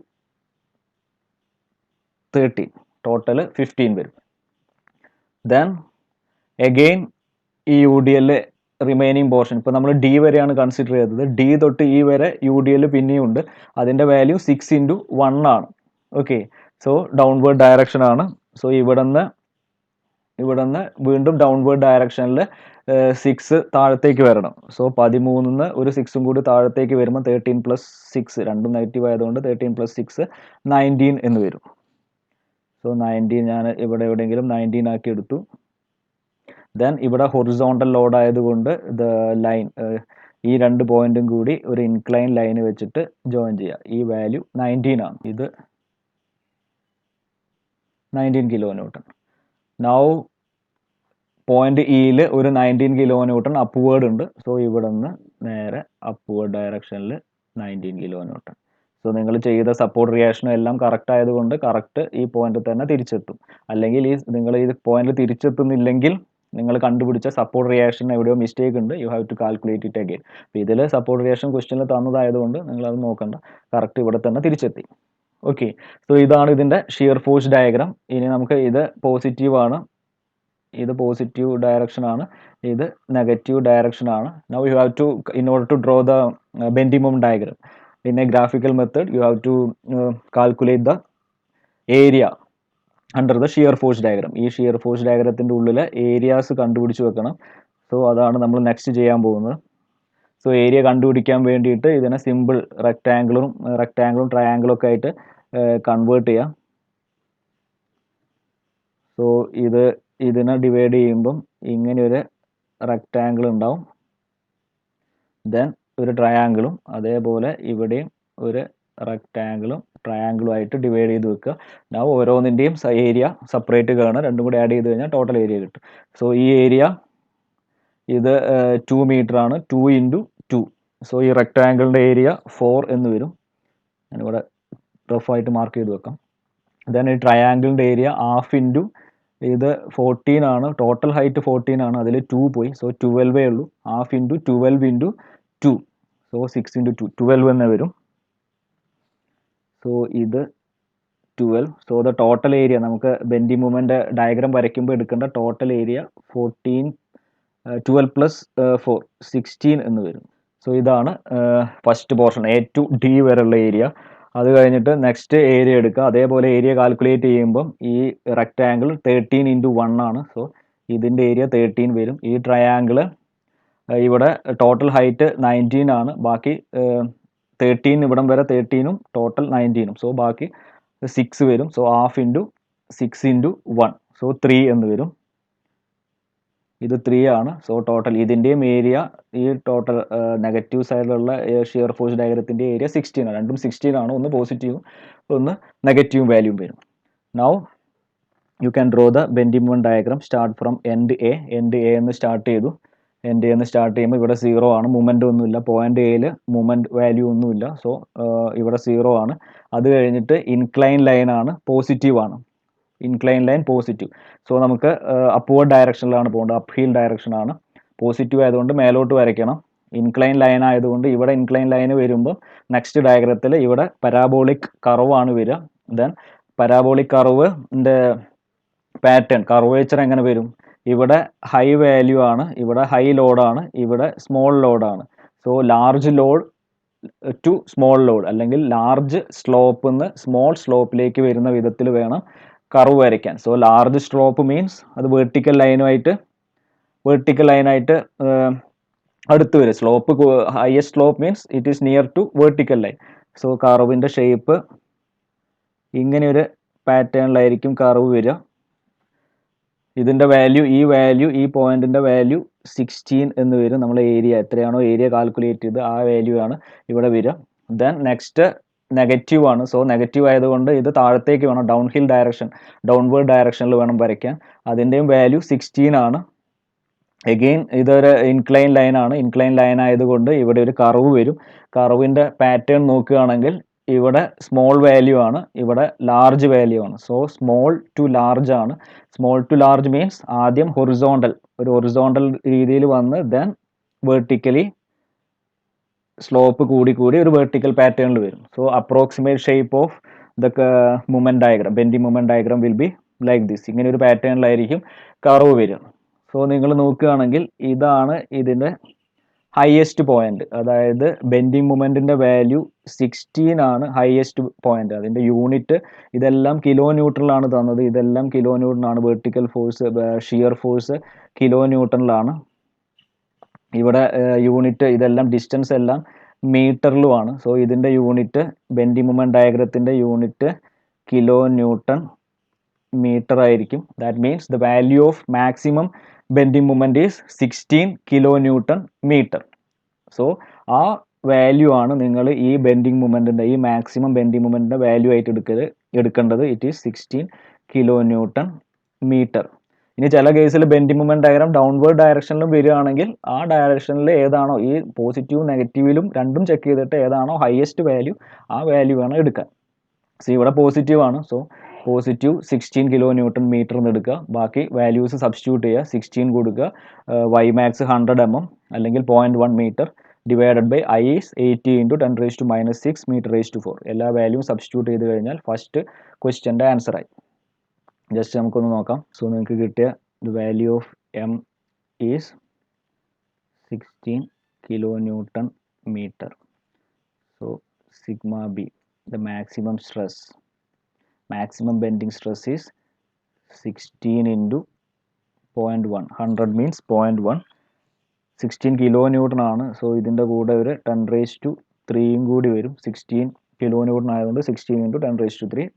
13, ടോട്ടൽ 15 വരും. ദെൻ അഗെയിൻ ഈ U D L remaining portion, ഇപ്പോൾ നമ്മൾ ഡി വരെയാണ് കൺസിഡർ ചെയ്തത്. ഡി തൊട്ട് ഇ വരെ യു ഡി എൽ പിന്നെയും ഉണ്ട്. അതിൻ്റെ വാല്യൂ 6 × 1 ആണ്. ഓക്കെ, സോ ഡൗൺവേർഡ് ഡയറക്ഷൻ ആണ്. സോ ഇവിടെ നിന്ന് വീണ്ടും ഡൗൺവേർഡ് ഡയറക്ഷനിൽ 6 താഴത്തേക്ക് വരണം. സോ 13-ന്ന് ഒരു 6ഉം കൂടി താഴത്തേക്ക് വരുമ്പോൾ 13 + 6, രണ്ടും നെഗറ്റീവ് ആയതുകൊണ്ട് 13 + 6 19 എന്ന് വരും. സോ 19 ഞാൻ ഇവിടെ എവിടെയെങ്കിലും 19 ആക്കി എടുത്തു. ദെൻ ഇവിടെ ഹൊറിസോണ്ടൽ ലോഡ് ആയതുകൊണ്ട് ലൈൻ ഈ രണ്ട് പോയിന്റും കൂടി ഒരു ഇൻക്ലൈൻ ലൈൻ വെച്ചിട്ട് ജോയിൻ ചെയ്യുക. ഈ വാല്യൂ 19 ആണ്. ഇത് 19 കിലോ ന്യൂട്ടൺ. നൗ പോയിന്റ് ഇയിൽ ഒരു 19 കിലോ ന്യൂട്ടൺ അപ്വേർഡ് ഉണ്ട്. സോ ഇവിടെ നിന്ന് നേരെ അപ്വേർഡ് ഡയറക്ഷനിൽ 19 കിലോ ന്യൂട്ടൺ. സോ സോ നിങ്ങൾ ചെയ്ത സപ്പോർട്ട് റിയാക്ഷനും എല്ലാം കറക്റ്റ് ആയതുകൊണ്ട് കറക്റ്റ് ഈ പോയിന്റിൽ തന്നെ തിരിച്ചെത്തും. അല്ലെങ്കിൽ നിങ്ങൾ ഈ പോയിന്റിൽ തിരിച്ചെത്തുന്നില്ലെങ്കിൽ നിങ്ങൾ കണ്ടുപിടിച്ച സപ്പോർട്ട് റിയാക്ഷൻ എവിടെയോ മിസ്റ്റേക്ക് ഉണ്ട്, you have to calculate it again. അപ്പോൾ ഇതിൽ സപ്പോർട്ട് റിയാക്ഷൻ ക്വസ്റ്റ്യനിൽ തന്നതായതുകൊണ്ട് നിങ്ങൾ അത് നോക്കണ്ട, കറക്റ്റ് ഇവിടെ തന്നെ തിരിച്ചെത്തി. ഓക്കെ, സോ ഇതാണ് ഇതിൻ്റെ ഷിയർ ഫോഴ്സ് ഡയഗ്രാം. ഇനി നമുക്ക് ഇത് പോസിറ്റീവാണ്, ഇത് പോസിറ്റീവ് ഡയറക്ഷൻ ആണ്, ഇത് നെഗറ്റീവ് ഡയറക്ഷൻ ആണ്. Now you have to, in order to draw the bending moment diagram in a graphical method, you have to calculate the area under the shear force diagram. ഈ shear force ഡയഗ്രത്തിൻ്റെ ഉള്ളിലെ areas കണ്ടുപിടിച്ച് വെക്കണം. So അതാണ് നമ്മൾ next ചെയ്യാൻ പോകുന്നത്. So area കണ്ടുപിടിക്കാൻ വേണ്ടിയിട്ട് ഇതിനെ സിമ്പിൾ റെക്റ്റാങ്കിളും ട്രയാങ്കിളും ഒക്കെ ആയിട്ട് കൺവേർട്ട് ചെയ്യാം. സോ ഇതിനെ ഡിവൈഡ് ചെയ്യുമ്പം ഇങ്ങനെ ഒരു റെക്റ്റാങ്കിൾ ഉണ്ടാവും, ദെൻ ഒരു ട്രയാങ്കിളും, അതേപോലെ ഇവിടെയും ഒരു റെക്റ്റാങ്കിളും ട്രയാങ്കിളും ആയിട്ട് ഡിവൈഡ് ചെയ്ത് വെക്കുക. ഞാൻ ഓരോന്നിൻ്റെയും ഏരിയ സെപ്പറേറ്റ് കാണുക, രണ്ടും കൂടി ആഡ് ചെയ്ത് കഴിഞ്ഞാൽ ടോട്ടൽ ഏരിയ കിട്ടും. സോ ഈ ഏരിയ ഇത് 2 മീറ്റർ ആണ്, 2 × 2. സോ ഈ റെക്റ്റാങ്കിളിൻ്റെ ഏരിയ 4 എന്ന് വരും. ഞാനിവിടെ റഫായിട്ട് മാർക്ക് ചെയ്ത് വെക്കാം. ദെൻ ഈ ട്രയാങ്കിളിൻ്റെ ഏരിയ 1/2 ഇത് 14 ആണ്, ടോട്ടൽ ഹൈറ്റ് 14 ആണ്, അതിൽ 2 പോയി, സോ 12 ഉള്ളൂ. 1/2 × 12 × 2, സോ 6 × 2, 12 എന്ന് വരും. സോ ഇത് 12. സോ ദ ടോട്ടൽ ഏരിയ നമുക്ക് ബെൻഡിങ് മൊമെന്റ് ഡയഗ്രാം വരയ്ക്കുമ്പോൾ എടുക്കേണ്ട ടോട്ടൽ ഏരിയ 14, 12 + 4, 16 എന്ന് വരും. സോ ഇതാണ് first portion, A to D വരെയുള്ള ഏരിയ. അത് കഴിഞ്ഞിട്ട് നെക്സ്റ്റ് ഏരിയ എടുക്കുക. അതേപോലെ ഏരിയ കാൽക്കുലേറ്റ് ചെയ്യുമ്പം ഈ റെക്റ്റാങ്കിൾ 13 × 1 ആണ്, സോ ഇതിൻ്റെ ഏരിയ 13 വരും. ഈ ട്രയാങ്കിൾ ഇവിടെ ടോട്ടൽ ഹൈറ്റ് 19 ആണ്, ബാക്കി 13 ഇവിടം വരെ 13ഉം ടോട്ടൽ 19ഉം, സോ ബാക്കി 6 വരും. സോ 1/2 × 6 × 1, സോ 3 എന്ന് വരും. ഇത് 3 ആണ്. സോ ടോട്ടൽ ഇതിൻ്റെയും ഏരിയ, ഈ ടോട്ടൽ നെഗറ്റീവ് സൈഡിലുള്ള ഷിയർ ഫോഴ്സ് ഡയഗ്രത്തിൻ്റെ ഏരിയ 16 ആണ്. രണ്ടും 16 ആണ്, ഒന്ന് പോസിറ്റീവും ഒന്ന് നെഗറ്റീവും വാല്യൂം വരും. Now you can draw the bending moment diagram. Start from end A എന്ന് സ്റ്റാർട്ട് ചെയ്തു. എൻഡ് എന്ന് സ്റ്റാർട്ട് ചെയ്യുമ്പോൾ ഇവിടെ 0 ആണ്, മൂവ്മെൻ്റ് ഒന്നുമില്ല. പോയിന്റ് എയിൽ മൂവ്മെൻറ്റ് വാല്യൂ ഒന്നുമില്ല, സോ ഇവിടെ 0 ആണ്. അത് കഴിഞ്ഞിട്ട് ഇൻക്ലൈൻ ലൈൻ ആണ്, പോസിറ്റീവ് ആണ്, ഇൻക്ലൈൻ ലൈൻ പോസിറ്റീവ്. സോ നമുക്ക് അപ്വേർഡ് ഡയറക്ഷനിലാണ് പോകേണ്ടത്, അപ്പ് ഹീൽ ഡയറക്ഷൻ ആണ്. പോസിറ്റീവ് ആയതുകൊണ്ട് മേലോട്ട് വരയ്ക്കണം. ഇൻക്ലൈൻ ലൈൻ ആയതുകൊണ്ട് ഇവിടെ ഇൻക്ലൈൻ ലൈൻ വരുമ്പോൾ നെക്സ്റ്റ് ഡയഗ്രത്തിൽ ഇവിടെ പരാബോളിക് കർവ് ആണ് വരിക. ദെൻ പരാബോളിക് കർവിൻ്റെ പാറ്റേൺ, കർവേച്ചർ എങ്ങനെ വരും? ഇവിടെ ഹൈ വാല്യൂ ആണ്, ഇവിടെ ഹൈ ലോഡാണ്, ഇവിടെ സ്മോൾ ലോഡാണ്. So large load to small load, അല്ലെങ്കിൽ ലാർജ് സ്ലോപ്പിൽ നിന്ന് സ്മോൾ സ്ലോപ്പിലേക്ക് വരുന്ന വിധത്തിൽ വേണം കർവ് വരയ്ക്കാൻ. സോ ലാർജ് സ്ലോപ്പ് മീൻസ് അത് വെർട്ടിക്കൽ ലൈനായിട്ട് അടുത്ത് വരും. Slope highest slope means it is near to vertical line. So കർവിൻ്റെ ഷേപ്പ് ഇങ്ങനെ ഒരു പാറ്റേണിലായിരിക്കും കർവ് വരിക. ഇതിൻ്റെ വാല്യൂ, ഈ പോയിന്റിൻ്റെ വാല്യൂ 16 എന്ന് വരും. നമ്മൾ ഏരിയ എത്രയാണോ ഏരിയ കാൽക്കുലേറ്റ് ചെയ്ത് ആ വാല്യൂ ആണ് ഇവിടെ വരിക. ദെൻ നെക്സ്റ്റ് നെഗറ്റീവ് ആണ്. സോ നെഗറ്റീവ് ആയതുകൊണ്ട് ഇത് താഴത്തേക്ക് വേണം, ഡൗൺവേർഡ് ഡയറക്ഷനിൽ വേണം വരയ്ക്കാൻ. അതിൻ്റെയും വാല്യൂ 16 ആണ്. എഗെയിൻ ഇതൊരു ഇൻക്ലൈൻ ലൈൻ ആണ്. ഇൻക്ലൈൻ ലൈൻ ആയതുകൊണ്ട് ഇവിടെ ഒരു കർവ് വരും. കർവിൻ്റെ പാറ്റേൺ നോക്കുകയാണെങ്കിൽ ഇവിടെ സ്മോൾ വാല്യൂ ആണ്, ഇവിടെ ലാർജ് വാല്യൂ ആണ്. സോ സ്മോൾ ടു ലാർജ് ആണ്. സ്മോൾ ടു ലാർജ് മീൻസ് ആദ്യം ഒരു ഹൊറിസോണ്ടൽ രീതിയിൽ വന്ന് ദെൻ വെർട്ടിക്കലി സ്ലോപ്പ് കൂടി ഒരു വെർട്ടിക്കൽ പാറ്റേണിൽ വരും. So approximate shape of the movement diagram, bending movement diagram will be like this. ഇങ്ങനെ ഒരു പാറ്റേണിലായിരിക്കും കർവ് വരിക. സോ നിങ്ങൾ നോക്കുകയാണെങ്കിൽ ഇതാണ് ഇതിൻ്റെ ഹയസ്റ്റ് പോയിന്റ്, അതായത് ബെൻഡിങ് മൂവ്മെന്റിന്റെ വാല്യൂ 16 ആണ് ഹയസ്റ്റ് പോയിന്റ്. അതിൻ്റെ യൂണിറ്റ് ഇതെല്ലാം കിലോ ന്യൂട്ടണിലാണ് തന്നത്, ഇതെല്ലാം കിലോ ന്യൂട്ടണാണ്. Vertical force, shear force kilo ന്യൂട്ടണിലാണ്. ഇവിടെ യൂണിറ്റ് ഇതെല്ലാം ഡിസ്റ്റൻസ് എല്ലാം മീറ്ററിലുമാണ്. സോ ഇതിൻ്റെ യൂണിറ്റ്, ബെൻഡിങ് മൂവ്മെന്റ് ഡയഗ്രത്തിൻ്റെ യൂണിറ്റ് കിലോ ന്യൂട്ടൺ മീറ്റർ ആയിരിക്കും. That means the value of maximum bending movement is 16 kilo newton metre. So ആ വാല്യൂ ആണ് നിങ്ങൾ ഈ ബെൻഡിങ് മൂവ്മെന്റിന്റെ, ഈ മാക്സിമം ബെൻഡിങ് മൂവ്മെന്റിന്റെ വാല്യൂ ആയിട്ട് എടുക്കേണ്ടത്. It is 16 kilo newton metre. ഇനി ചില കേസിൽ ബെൻഡിങ് മൊമെന്റ് ഡയഗ്രാം ഡൗൺവേർഡ് ഡയറക്ഷനിലും വരികയാണെങ്കിൽ ആ ഡയറക്ഷനിൽ ഏതാണോ ഈ പോസിറ്റീവ് നെഗറ്റീവിലും രണ്ടും ചെക്ക് ചെയ്തിട്ട് ഏതാണോ ഹയസ്റ്റ് വാല്യൂ ആ വാല്യൂ വേണം എടുക്കാൻ. സി ഇവിടെ പോസിറ്റീവ് ആണ്, so positive 16 kilo newton metre എന്ന് എടുക്കുക. ബാക്കി വാല്യൂസ് സബ്സ്റ്റിറ്റ്യൂട്ട് ചെയ്യുക. 16 കൊടുക്കുക, വൈ മാക്സ് 100 mm അല്ലെങ്കിൽ 0.1 metre divided by I is 80 into 10⁻⁻6 മീറ്റർ/4. എല്ലാ വാല്യൂവും സബ്സ്റ്റിറ്റ്യൂട്ട് ചെയ്ത് കഴിഞ്ഞാൽ ഫസ്റ്റ് ക്വസ്റ്റ്യൻ്റെ ആൻസറായി. ജസ്റ്റ് നമുക്കൊന്ന് നോക്കാം. സോ നിങ്ങൾക്ക് കിട്ടിയ the value of M is 16 kilo newton metre. So sigma B, the maximum stress, maximum bending stress is 16 into 0.1. 100 means 0.1. 16 kilo newton ആണ്. സോ ഇതിൻ്റെ കൂടെ ഒരു 10⁻³ കൂടി വരും. 16 കിലോ ന്യൂട്ടൺ ആയതുകൊണ്ട് 16 into 10⁻³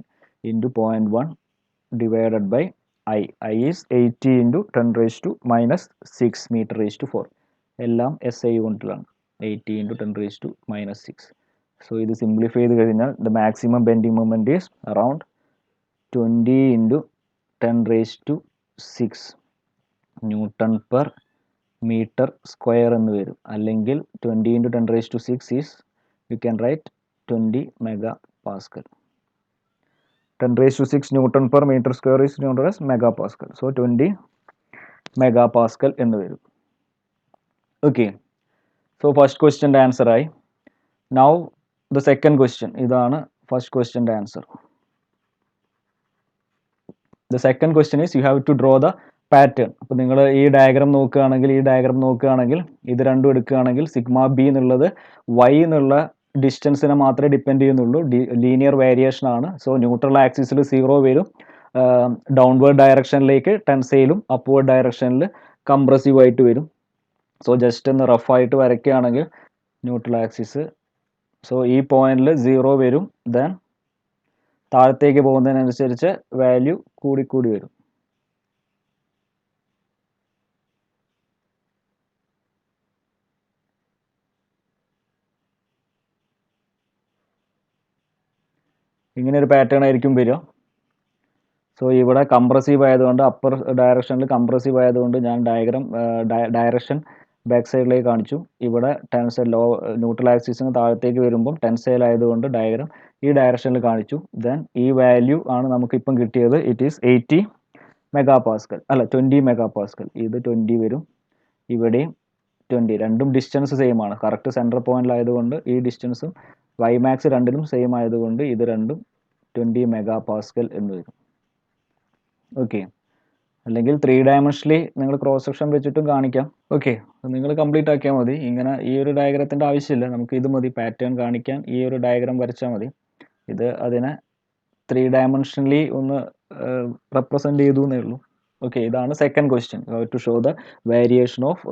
into 0.1 divided by I. I is 80 into 10⁻⁻6 meter/4. എല്ലാം SI യൂണിറ്റിലാണ്. 80 into 10⁻⁻6. So ഇത് simplify ചെയ്ത് കഴിഞ്ഞാൽ the maximum bending moment is around 20 into 10⁻6 newton per metre square എന്ന് വരും. അല്ലെങ്കിൽ 20 into 10⁻6 is you can write 20 megapascal. 10⁻6 newton per metre square is known as megapascal. So 20 megapascal എന്ന് വരും. Okay, so first ക്വസ്റ്റ്യൻ്റെ answer ആയി. Now the second question, ഇതാണ് first ക്വസ്റ്റ്യൻ്റെ answer. The second question is you have to draw the pattern. അപ്പോൾ നിങ്ങൾ ഈ diagram നോക്കുകയാണെങ്കിൽ ഇത് രണ്ടും എടുക്കുകയാണെങ്കിൽ സിഗ്മ ബി എന്നുള്ളത് വൈ എന്നുള്ള ഡിസ്റ്റൻസിനെ മാത്രമേ ഡിപ്പെൻഡ് ചെയ്യുന്നുള്ളൂ. ലീനിയർ വേരിയേഷൻ ആണ്. സോ ന്യൂട്രൽ ആക്സിസിൽ 0 വരും, ഡൗൺവേർഡ് ഡയറക്ഷനിലേക്ക് ടെൻസൈലും അപ്വേർഡ് ഡയറക്ഷനിൽ കംപ്രസീവ് ആയിട്ട് വരും. സോ ജസ്റ്റ് ഒന്ന് റഫായിട്ട് വരയ്ക്കുകയാണെങ്കിൽ ന്യൂട്രൽ ആക്സിസ്, സോ ഈ പോയിന്റിൽ 0 വരും, ദെൻ താഴത്തേക്ക് പോകുന്നതിനനുസരിച്ച് വാല്യൂ കൂടിക്കൂടി വരും. ഇങ്ങനെ ഒരു പാറ്റേൺ ആയിരിക്കും വരിക. സോ ഇവിടെ കംപ്രസീവ് ആയതുകൊണ്ട് അപ്പർ ഡയറക്ഷനിൽ കംപ്രസീവ് ആയതുകൊണ്ട് ഞാൻ ഡയറക്ഷൻ ബാക്ക് സൈഡിലേക്ക് കാണിച്ചു. ഇവിടെ ടെൻസൈൽ ന്യൂട്രൽ ആക്സിസിന് താഴത്തേക്ക് വരുമ്പം ടെൻസൈൽ ആയതുകൊണ്ട് ഡയഗ്രാം ഈ ഡയറക്ഷനിൽ കാണിച്ചു. ദെൻ ഈ വാല്യൂ ആണ് നമുക്കിപ്പം കിട്ടിയത്. ഇറ്റ് ഈസ് 80 മെഗാപാസ്കൽ, അല്ല 20 മെഗാപാസ്കൽ. ഇത് 20 വരും, ഇവിടെയും 20. രണ്ടും ഡിസ്റ്റൻസ് സെയിം ആണ്. കറക്റ്റ് സെൻറ്റർ പോയിന്റിലായതുകൊണ്ട് ഈ ഡിസ്റ്റൻസും വൈ മാക്സ് രണ്ടിലും സെയിം ആയതുകൊണ്ട് ഇത് രണ്ടും 20 മെഗാപാസ്കൽ എന്ന് വരും. ഓക്കെ, അല്ലെങ്കിൽ 3 ഡയമെൻഷനലി നിങ്ങൾ ക്രോസ് സെക്ഷൻ വെച്ചിട്ടും കാണിക്കാം. ഓക്കെ, നിങ്ങൾ കംപ്ലീറ്റ് ആക്കിയാൽ മതി. ഇങ്ങനെ ഈ ഒരു ഡയഗ്രത്തിൻ്റെ ആവശ്യമില്ല, നമുക്ക് ഇത് മതി. പാറ്റേൺ കാണിക്കാൻ ഈ ഒരു ഡയഗ്രാം വരച്ചാൽ മതി. ഇത് അതിനെ 3 ഡയമെൻഷനലി ഒന്ന് റെപ്രസെൻറ്റ് ചെയ്തു എന്നേ ഉള്ളൂ. ഓക്കെ, ഇതാണ് second question. To show the variation of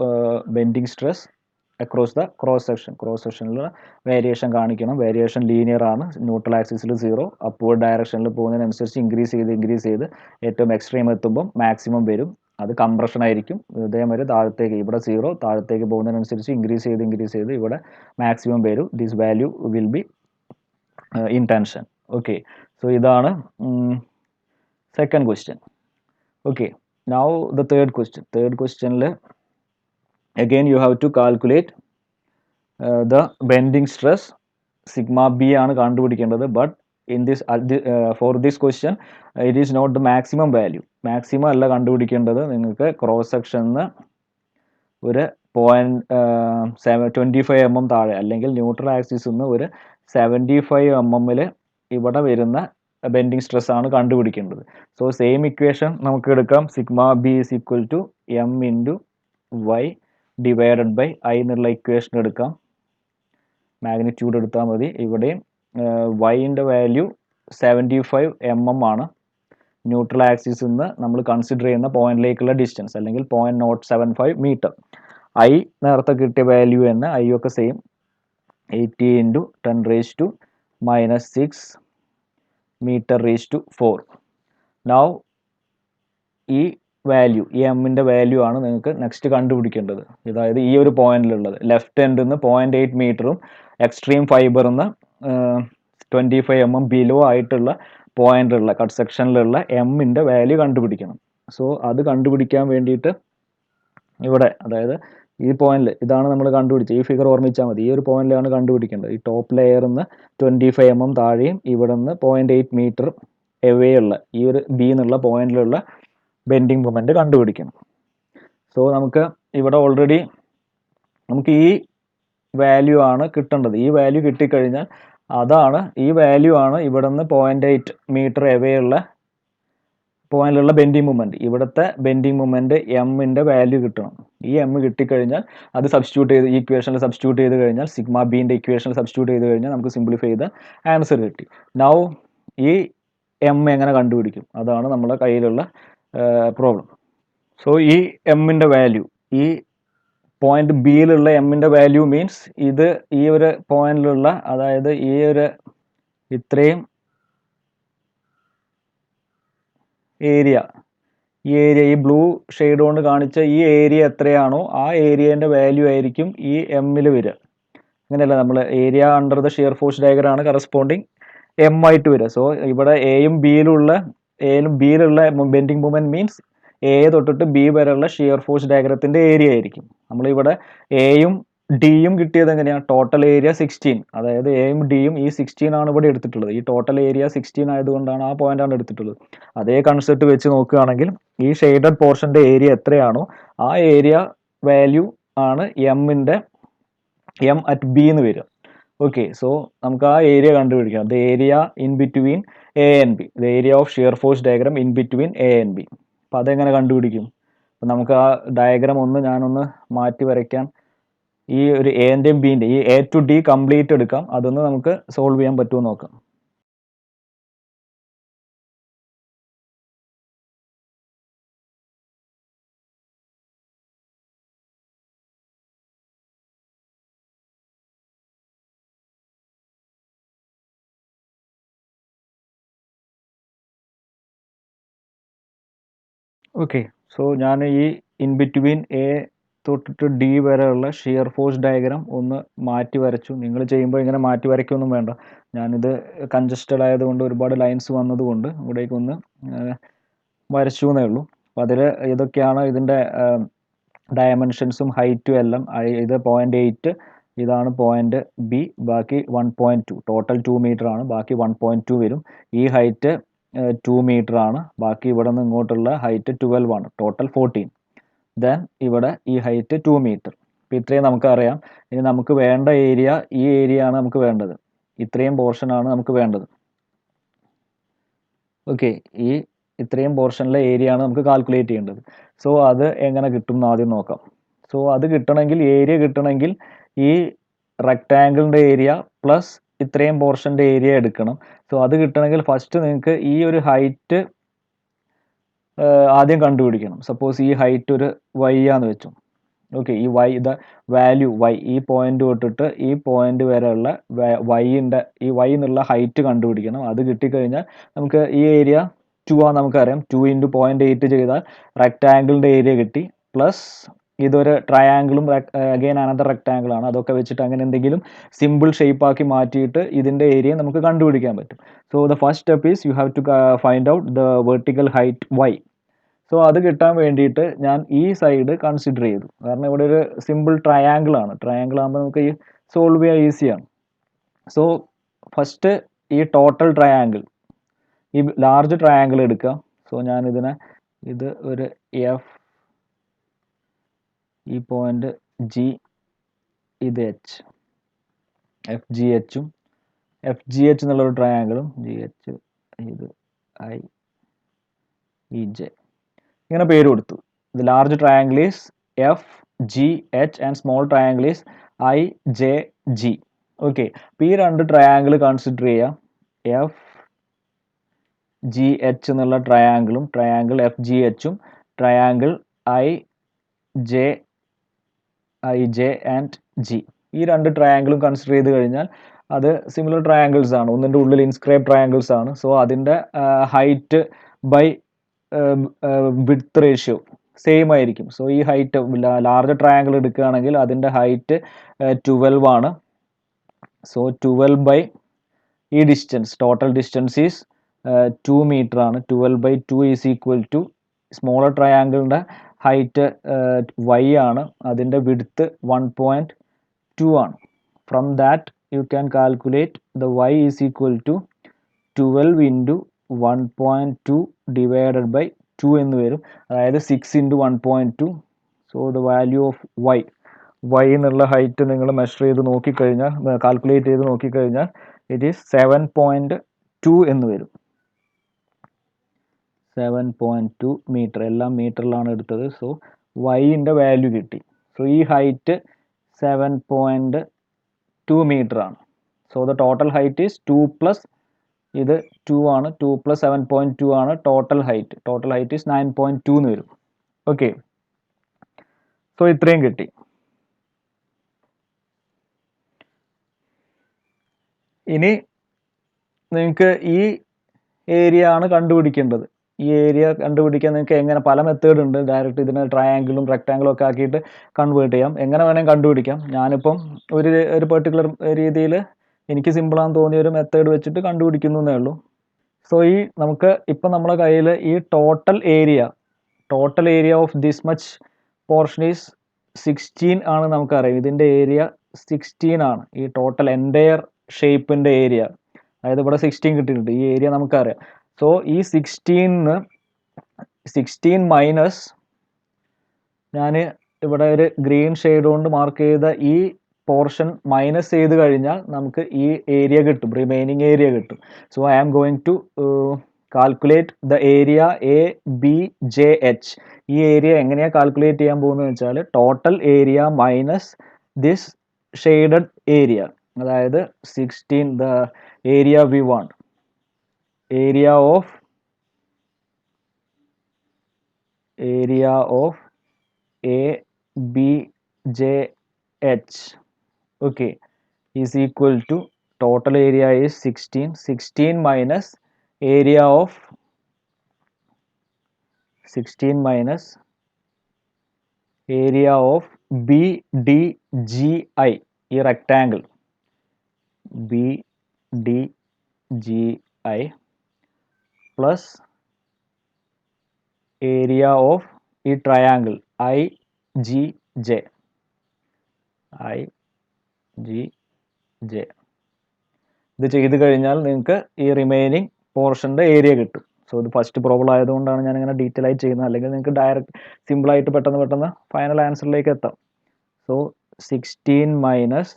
bending stress across the cross section. Cross സെക്ഷനിലുള്ള വേരിയേഷൻ കാണിക്കണം. വേരിയേഷൻ ലീനിയർ ആണ്. ന്യൂട്രൽ ആക്സിസിൽ 0, അപ്വേർഡ് ഡയറക്ഷനിൽ പോകുന്നതിനനുസരിച്ച് ഇൻക്രീസ് ചെയ്ത് ഏറ്റവും എക്സ്ട്രീം എത്തുമ്പോൾ മാക്സിമം വരും. അത് കംപ്രഷൻ ആയിരിക്കും. ഇതേമാതിരി താഴത്തേക്ക് ഇവിടെ 0, താഴത്തേക്ക് പോകുന്നതിനനുസരിച്ച് ഇൻക്രീസ് ചെയ്ത് ഇവിടെ മാക്സിമം വരും. This value will be in tension. Okay, so ഇതാണ് second question. Okay, now the third question. Third ക്വസ്റ്റ്യനിൽ again you have to calculate the bending stress. sigma b ആണ് കണ്ടുപിടിക്കേണ്ടത്. But in this for this question it is not the maximum value. Maximum അല്ല കണ്ടുപിടിക്കേണ്ടത്. നിങ്ങൾക്ക് cross സെക്ഷനിൽ ഒരു 25 mm താഴെ അല്ലെങ്കിൽ ന്യൂട്രൽ ആക്സിസിൽ നിന്ന് ഒരു 75 mm ഇവിടെ വരുന്ന ബെൻഡിങ് സ്ട്രെസ് ആണ് കണ്ടുപിടിക്കേണ്ടത്. സോ സെയിം ഇക്വേഷൻ നമുക്ക് എടുക്കാം. Sigma B is equal to M into Y divided by I എന്നുള്ള ഇക്വേഷൻ എടുക്കാം. മാഗ്നിറ്റ്യൂഡ് എടുത്താൽ മതി. ഇവിടെയും വൈൻ്റെ വാല്യൂ 75 mm ആണ്. ന്യൂട്രൽ ആക്സിസിൽ നിന്ന് നമ്മൾ കൺസിഡർ ചെയ്യുന്ന പോയിന്റിലേക്കുള്ള ഡിസ്റ്റൻസ് അല്ലെങ്കിൽ 0.075 മീറ്റർ. ഐ നേരത്തെ കിട്ടിയ വാല്യൂ തന്നെ, ഐ ഒക്കെ സെയിം 80 ഇൻറ്റു 10⁻⁻6 മീറ്റർ/4. നൗ ഈ വാല്യൂ, ഈ എമ്മിൻ്റെ വാല്യൂ ആണ് നിങ്ങൾക്ക് നെക്സ്റ്റ് കണ്ടുപിടിക്കേണ്ടത്. അതായത് ഈ ഒരു പോയിന്റിലുള്ളത് ലെഫ്റ്റ് എൻഡിൽ നിന്ന് 0.8 മീറ്ററും എക്സ്ട്രീം ഫൈബറിൽ നിന്ന് 25 mm ബിലോ ആയിട്ടുള്ള പോയിന്റിലുള്ള കട്ട് സെക്ഷനിലുള്ള എമ്മിൻ്റെ വാല്യൂ കണ്ടുപിടിക്കണം. സോ അത് കണ്ടുപിടിക്കാൻ വേണ്ടിയിട്ട് ഇവിടെ, അതായത് ഈ പോയിന്റിൽ ഇതാണ് നമ്മൾ കണ്ടുപിടിച്ചത്. ഈ ഫിഗർ ഓർമ്മിച്ചാൽ മതി. ഈ ഒരു പോയിന്റിലാണ് കണ്ടുപിടിക്കേണ്ടത്. ഈ ടോപ്പ് ലെയറിൽ നിന്ന് 25 mm താഴെയും ഇവിടെ നിന്ന് 0.8 മീറ്റർ എവേ ഉള്ള ഈ ഒരു ബി എന്നുള്ള പോയിന്റിലുള്ള ബെൻഡിങ് മൊമെന്റ് കണ്ടുപിടിക്കണം. സോ നമുക്ക് ഇവിടെ ഓൾറെഡി നമുക്ക് ഈ വാല്യൂ ആണ് കിട്ടേണ്ടത്. ഈ വാല്യൂ കിട്ടിക്കഴിഞ്ഞാൽ അതാണ്, ഈ വാല്യൂ ആണ് ഇവിടെ നിന്ന് 0.8 മീറ്റർ എവേ ഉള്ള പോയിന്റിലുള്ള ബെൻഡിങ് മൊമെന്റ്. ഇവിടുത്തെ ബെൻഡിങ് മൊമെന്റ് എമ്മിന്റെ വാല്യൂ കിട്ടണം. ഈ എം കിട്ടിക്കഴിഞ്ഞാൽ അത് സബ്സ്റ്റിറ്റ്യൂട്ട് ചെയ്ത് ഇക്വേഷനിൽ സബ്സ്റ്റിറ്റ്യൂട്ട് ചെയ്ത് കഴിഞ്ഞാൽ, സിഗ്മ ബിന്റെ ഇക്വേഷനിൽ സബ്സ്റ്റിറ്റ്യൂട്ട് ചെയ്ത് കഴിഞ്ഞാൽ നമുക്ക് സിംപ്ലിഫൈ ചെയ്ത ആൻസർ കിട്ടി. നൗ ഈ എം എങ്ങനെ കണ്ടുപിടിക്കും? അതാണ് നമ്മുടെ കയ്യിലുള്ള പ്രോബ്ലം. സോ ഈ എമ്മിന്റെ വാല്യൂ, ഈ പോയിന്റ് ബിയിലുള്ള എമ്മിന്റെ വാല്യൂ മീൻസ് ഇത് ഈ ഒരു പോയിന്റിലുള്ള, അതായത് ഈ ഒരു ഇത്രയും ഏരിയ, ഈ ബ്ലൂ ഷെയ്ഡ് കൊണ്ട് കാണിച്ച ഈ ഏരിയ എത്രയാണോ ആ ഏരിയന്റെ വാല്യൂ ആയിരിക്കും ഈ എമ്മിൽ വരിക. അങ്ങനെയല്ല, നമ്മൾ area under the shear force diagram ആണ് കറസ്പോണ്ടിങ് എം ആയിട്ട് വരിക. സോ ഇവിടെ എയും ബിയിലുള്ള ബെൻഡിങ് മൊമെന്റ് മീൻസ് എ തൊട്ടിട്ട് ബി വരെയുള്ള ഷിയർ ഫോഴ്സ് ഡയഗ്രത്തിന്റെ ഏരിയ ആയിരിക്കും. നമ്മളിവിടെ എയും ഡിയും കിട്ടിയത് എങ്ങനെയാണ്? ടോട്ടൽ ഏരിയ 16, അതായത് എയും ഡിയും ഈ 16 ആണ് ഇവിടെ എടുത്തിട്ടുള്ളത്. ഈ ടോട്ടൽ ഏരിയ 16 ആയതുകൊണ്ടാണ് ആ പോയിന്റ് ആണ് എടുത്തിട്ടുള്ളത്. അതേ കൺസെപ്റ്റ് വെച്ച് നോക്കുകയാണെങ്കിൽ ഈ ഷെയ്ഡഡ് പോർഷന്റെ ഏരിയ എത്രയാണോ ആ ഏരിയ വാല്യൂ ആണ് എം അറ്റ് ബി എന്ന് വരിക. ഓക്കെ, സോ നമുക്ക് ആ ഏരിയ കണ്ടുപിടിക്കാം. The area in between A and B, the area of shear force diagram in between A and B. അപ്പം അതെങ്ങനെ കണ്ടുപിടിക്കും? അപ്പം നമുക്ക് ആ ഡയഗ്രാം ഞാനൊന്ന് മാറ്റി വരയ്ക്കാൻ, ഈ ഒരു എൻ്റെയും ബിൻ്റെ ഈ എ ടു ഡി കംപ്ലീറ്റ് എടുക്കാം. അതൊന്ന് നമുക്ക് സോൾവ് ചെയ്യാൻ പറ്റുമോ നോക്കാം. ഓക്കെ, സോ ഞാൻ ഈ ഇൻ ബിറ്റ്വീൻ എ തൊട്ടിട്ട് ഡി വരെയുള്ള ഷിയർ ഫോഴ്സ് ഡയഗ്രാം ഒന്ന് മാറ്റി വരച്ചു. നിങ്ങൾ ചെയ്യുമ്പോൾ ഇങ്ങനെ മാറ്റി വരയ്ക്കൊന്നും വേണ്ട. ഞാനിത് കൺജസ്റ്റഡ് ആയതുകൊണ്ട് ഒരുപാട് ലൈൻസ് വന്നതുകൊണ്ട് ഇവിടേക്കൊന്ന് വരച്ചു എന്നേ ഉള്ളൂ. അപ്പോൾ അതിൽ ഇതൊക്കെയാണ് ഇതിൻ്റെ ഡയമെൻഷൻസും ഹൈറ്റും എല്ലാം. ഇത് 0.8, ഇതാണ് പോയിന്റ് ബി, ബാക്കി 1.2, ടോട്ടൽ 2 മീറ്റർ ആണ്, ബാക്കി 1.2 വരും. ഈ ഹൈറ്റ് 2 മീറ്റർ ആണ്, ബാക്കി ഇവിടെ നിന്ന് ഇങ്ങോട്ടുള്ള ഹൈറ്റ് 12 ആണ്, ടോട്ടൽ 14. ദെൻ ഇവിടെ ഈ ഹൈറ്റ് 2 മീറ്റർ. അപ്പം ഇത്രയും നമുക്കറിയാം. ഇനി നമുക്ക് വേണ്ട ഏരിയ, ഈ ഏരിയ ആണ് നമുക്ക് വേണ്ടത്. ഇത്രയും പോർഷൻ ആണ് നമുക്ക് വേണ്ടത്. ഓക്കെ, ഈ ഇത്രയും പോർഷനിലെ ഏരിയ ആണ് നമുക്ക് കാൽക്കുലേറ്റ് ചെയ്യേണ്ടത്. സോ അത് എങ്ങനെ കിട്ടും എന്ന് ആദ്യം നോക്കാം. സോ അത് കിട്ടണമെങ്കിൽ, ഏരിയ കിട്ടണമെങ്കിൽ ഈ റെക്റ്റാങ്കിളിൻ്റെ ഏരിയ പ്ലസ് ഇത്രയും പോർഷൻ്റെ ഏരിയ എടുക്കണം. സോ അത് കിട്ടണമെങ്കിൽ ഫസ്റ്റ് നിങ്ങൾക്ക് ഈ ഒരു ഹൈറ്റ് ആദ്യം കണ്ടുപിടിക്കണം. സപ്പോസ് ഈ ഹൈറ്റ് ഒരു വൈ ആന്ന് വെച്ചു. ഓക്കെ, ഈ വൈ, ദ വാല്യൂ വൈ, ഈ പോയിന്റ് തൊട്ടിട്ട് ഈ പോയിന്റ് വരെയുള്ള ഈ വൈ എന്നുള്ള ഹൈറ്റ് കണ്ടുപിടിക്കണം. അത് കിട്ടിക്കഴിഞ്ഞാൽ നമുക്ക് ഈ ഏരിയ 2 ആണ് നമുക്കറിയാം. 2 × 0.8 ചെയ്താൽ റെക്റ്റാങ്കിളിൻ്റെ ഏരിയ കിട്ടി. പ്ലസ് ഇതൊരു ട്രയാങ്കിളും അഗെയിൻ അനദർ റെക്റ്റാങ്കിൾ ആണ്. അതൊക്കെ വെച്ചിട്ട് അങ്ങനെ എന്തെങ്കിലും സിമ്പിൾ ഷേപ്പ് ആക്കി മാറ്റിയിട്ട് ഇതിൻ്റെ ഏരിയ നമുക്ക് കണ്ടുപിടിക്കാൻ പറ്റും. So the first step is you have to find out the vertical height Y. So അത് കിട്ടാൻ വേണ്ടിയിട്ട് ഞാൻ ഈ സൈഡ് കൺസിഡർ ചെയ്തു. കാരണം ഇവിടെ ഒരു സിമ്പിൾ ട്രയാങ്കിൾ ആണ്. ട്രയാങ്കിൾ ആകുമ്പോൾ നമുക്ക് ഈ സോൾവ് ചെയ്യാൻ ഈസിയാണ്. സോ ഫസ്റ്റ് ഈ ടോട്ടൽ ട്രയാങ്കിൾ, ഈ ലാർജ് ട്രയാങ്കിൾ എടുക്കാം. സോ ഞാൻ ഇത് ഒരു എഫ്, ഈ പോയിന്റ് ജി, ഇത് എച്ച്, എഫ് ജി എച്ചും, എഫ് ജി എച്ച് എന്നുള്ളൊരു ട്രയാങ്കിളും, ജി എച്ച്, ഇത് ഐ ഇ ജെ, ഇങ്ങനെ പേര് കൊടുത്തു. The large triangle is F G H and small triangle is I J G. Okay, അപ്പോൾ ഈ രണ്ട് ട്രയാങ്കിൾ കൺസിഡർ ചെയ്യാം. എഫ് ജി എച്ച് എന്നുള്ള ട്രയാങ്കിളും triangle F G എച്ചും triangle I J and G, ഈ രണ്ട് ട്രയാങ്കിളും കൺസിഡർ ചെയ്ത് കഴിഞ്ഞാൽ അത് സിമിലർ ട്രയാങ്കിൾസ് ആണ്. ഒന്നിൻ്റെ ഉള്ളിൽ ഇൻസ്ക്രൈബ് ട്രയാങ്കിൾസ് ആണ്. സോ അതിൻ്റെ height by width ratio same ആയിരിക്കും. സോ ഈ ഹൈറ്റ് ലാർജ് ട്രയാങ്കിൾ എടുക്കുകയാണെങ്കിൽ അതിൻ്റെ ഹൈറ്റ് 12 ആണ്. സോ 12 ബൈ ഈ distance, total distance is 2 metre ആണ്. 12 by 2 is equal to smaller ട്രയാങ്കിളിൻ്റെ ഹൈറ്റ് y ആണ്, അതിൻ്റെ വിഡ്ത്ത് 1.2 ആണ്. From that you can calculate the y is equal to 12 into 1.2 divided by 2 എന്ന് വരും. അതായത് 6 into 1.2. So the value of y എന്നുള്ള height നിങ്ങൾ മെഷർ ചെയ്ത് നോക്കിക്കഴിഞ്ഞാൽ, കാൽക്കുലേറ്റ് ചെയ്ത് നോക്കിക്കഴിഞ്ഞാൽ ഇറ്റ് ഈസ് 7.2 എന്ന് വരും. 7.2 മീറ്റർ, എല്ലാം മീറ്ററിലാണ് എടുത്തത്. സോ വൈൻ്റെ വാല്യൂ കിട്ടി. സോ ഈ ഹൈറ്റ് 7.2 മീറ്റർ ആണ്. So the total height is 2 plus ഇത് 2 ആണ്, 2 പ്ലസ് 7.2 ആണ് total height. Total height is 9.2 എന്ന് വരും. ഓക്കെ, സോ ഇത്രയും കിട്ടി. ഇനി നിങ്ങൾക്ക് ഈ ഏരിയ ആണ് കണ്ടുപിടിക്കേണ്ടത്. ഈ ഏരിയ കണ്ടുപിടിക്കാൻ നിങ്ങൾക്ക് എങ്ങനെ, പല മെത്തേഡ് ഉണ്ട്. ഡയറക്റ്റ് ഇതിനെ ട്രയാങ്കിളും റെക്റ്റാങ്കിളും ഒക്കെ ആക്കിയിട്ട് കൺവേർട്ട് ചെയ്യാം. എങ്ങനെ വേണമെങ്കിൽ കണ്ടുപിടിക്കാം. ഞാനിപ്പം ഒരു പെർട്ടിക്കുലർ രീതിയിൽ എനിക്ക് സിമ്പിളാന്ന് തോന്നിയ ഒരു മെത്തേഡ് വെച്ചിട്ട് കണ്ടുപിടിക്കുന്നു എന്നേ ഉള്ളൂ. സോ നമുക്ക് ഇപ്പം നമ്മളെ കയ്യിൽ ഈ total area of this much portion is 16 ആണ് നമുക്കറിയാം. ഇതിൻ്റെ ഏരിയ 16 ആണ്. ഈ ടോട്ടൽ എൻ്റയർ ഷേപ്പിൻ്റെ ഏരിയ, അതായത് ഇവിടെ 16 കിട്ടിയിട്ടുണ്ട്. ഈ ഏരിയ നമുക്കറിയാം. സോ ഈ 16 മൈനസ്, ഞാൻ ഇവിടെ ഒരു ഗ്രീൻ ഷെയ്ഡ് കൊണ്ട് മാർക്ക് ചെയ്ത ഈ പോർഷൻ മൈനസ് ചെയ്ത് കഴിഞ്ഞാൽ നമുക്ക് ഈ ഏരിയ കിട്ടും, റിമൈനിങ് ഏരിയ കിട്ടും. So I am going to calculate the area ABJH. ഈ ഏരിയ എങ്ങനെയാണ് കാൽക്കുലേറ്റ് ചെയ്യാൻ പോകുന്നത് വെച്ചാൽ, total area minus this shaded area, അതായത് 16 the area we want, area of ABJH, okay, is equal to total area is 16 minus area of 16 minus area of BDGI, ഈ rectangle BDGI plus area of ഈ triangle IGJ. ഇത് ചെയ്ത് കഴിഞ്ഞാൽ നിങ്ങൾക്ക് ഈ remaining പോർഷൻ്റെ area കിട്ടും. So ഇത് first problem ആയതുകൊണ്ടാണ് ഞാൻ ഇങ്ങനെ ഡീറ്റെയിൽ ആയിട്ട് ചെയ്യുന്നത്. അല്ലെങ്കിൽ നിങ്ങൾക്ക് ഡയറക്റ്റ് സിമ്പിളായിട്ട് പെട്ടെന്ന് ഫൈനൽ ആൻസറിലേക്ക് എത്താം. So 16 minus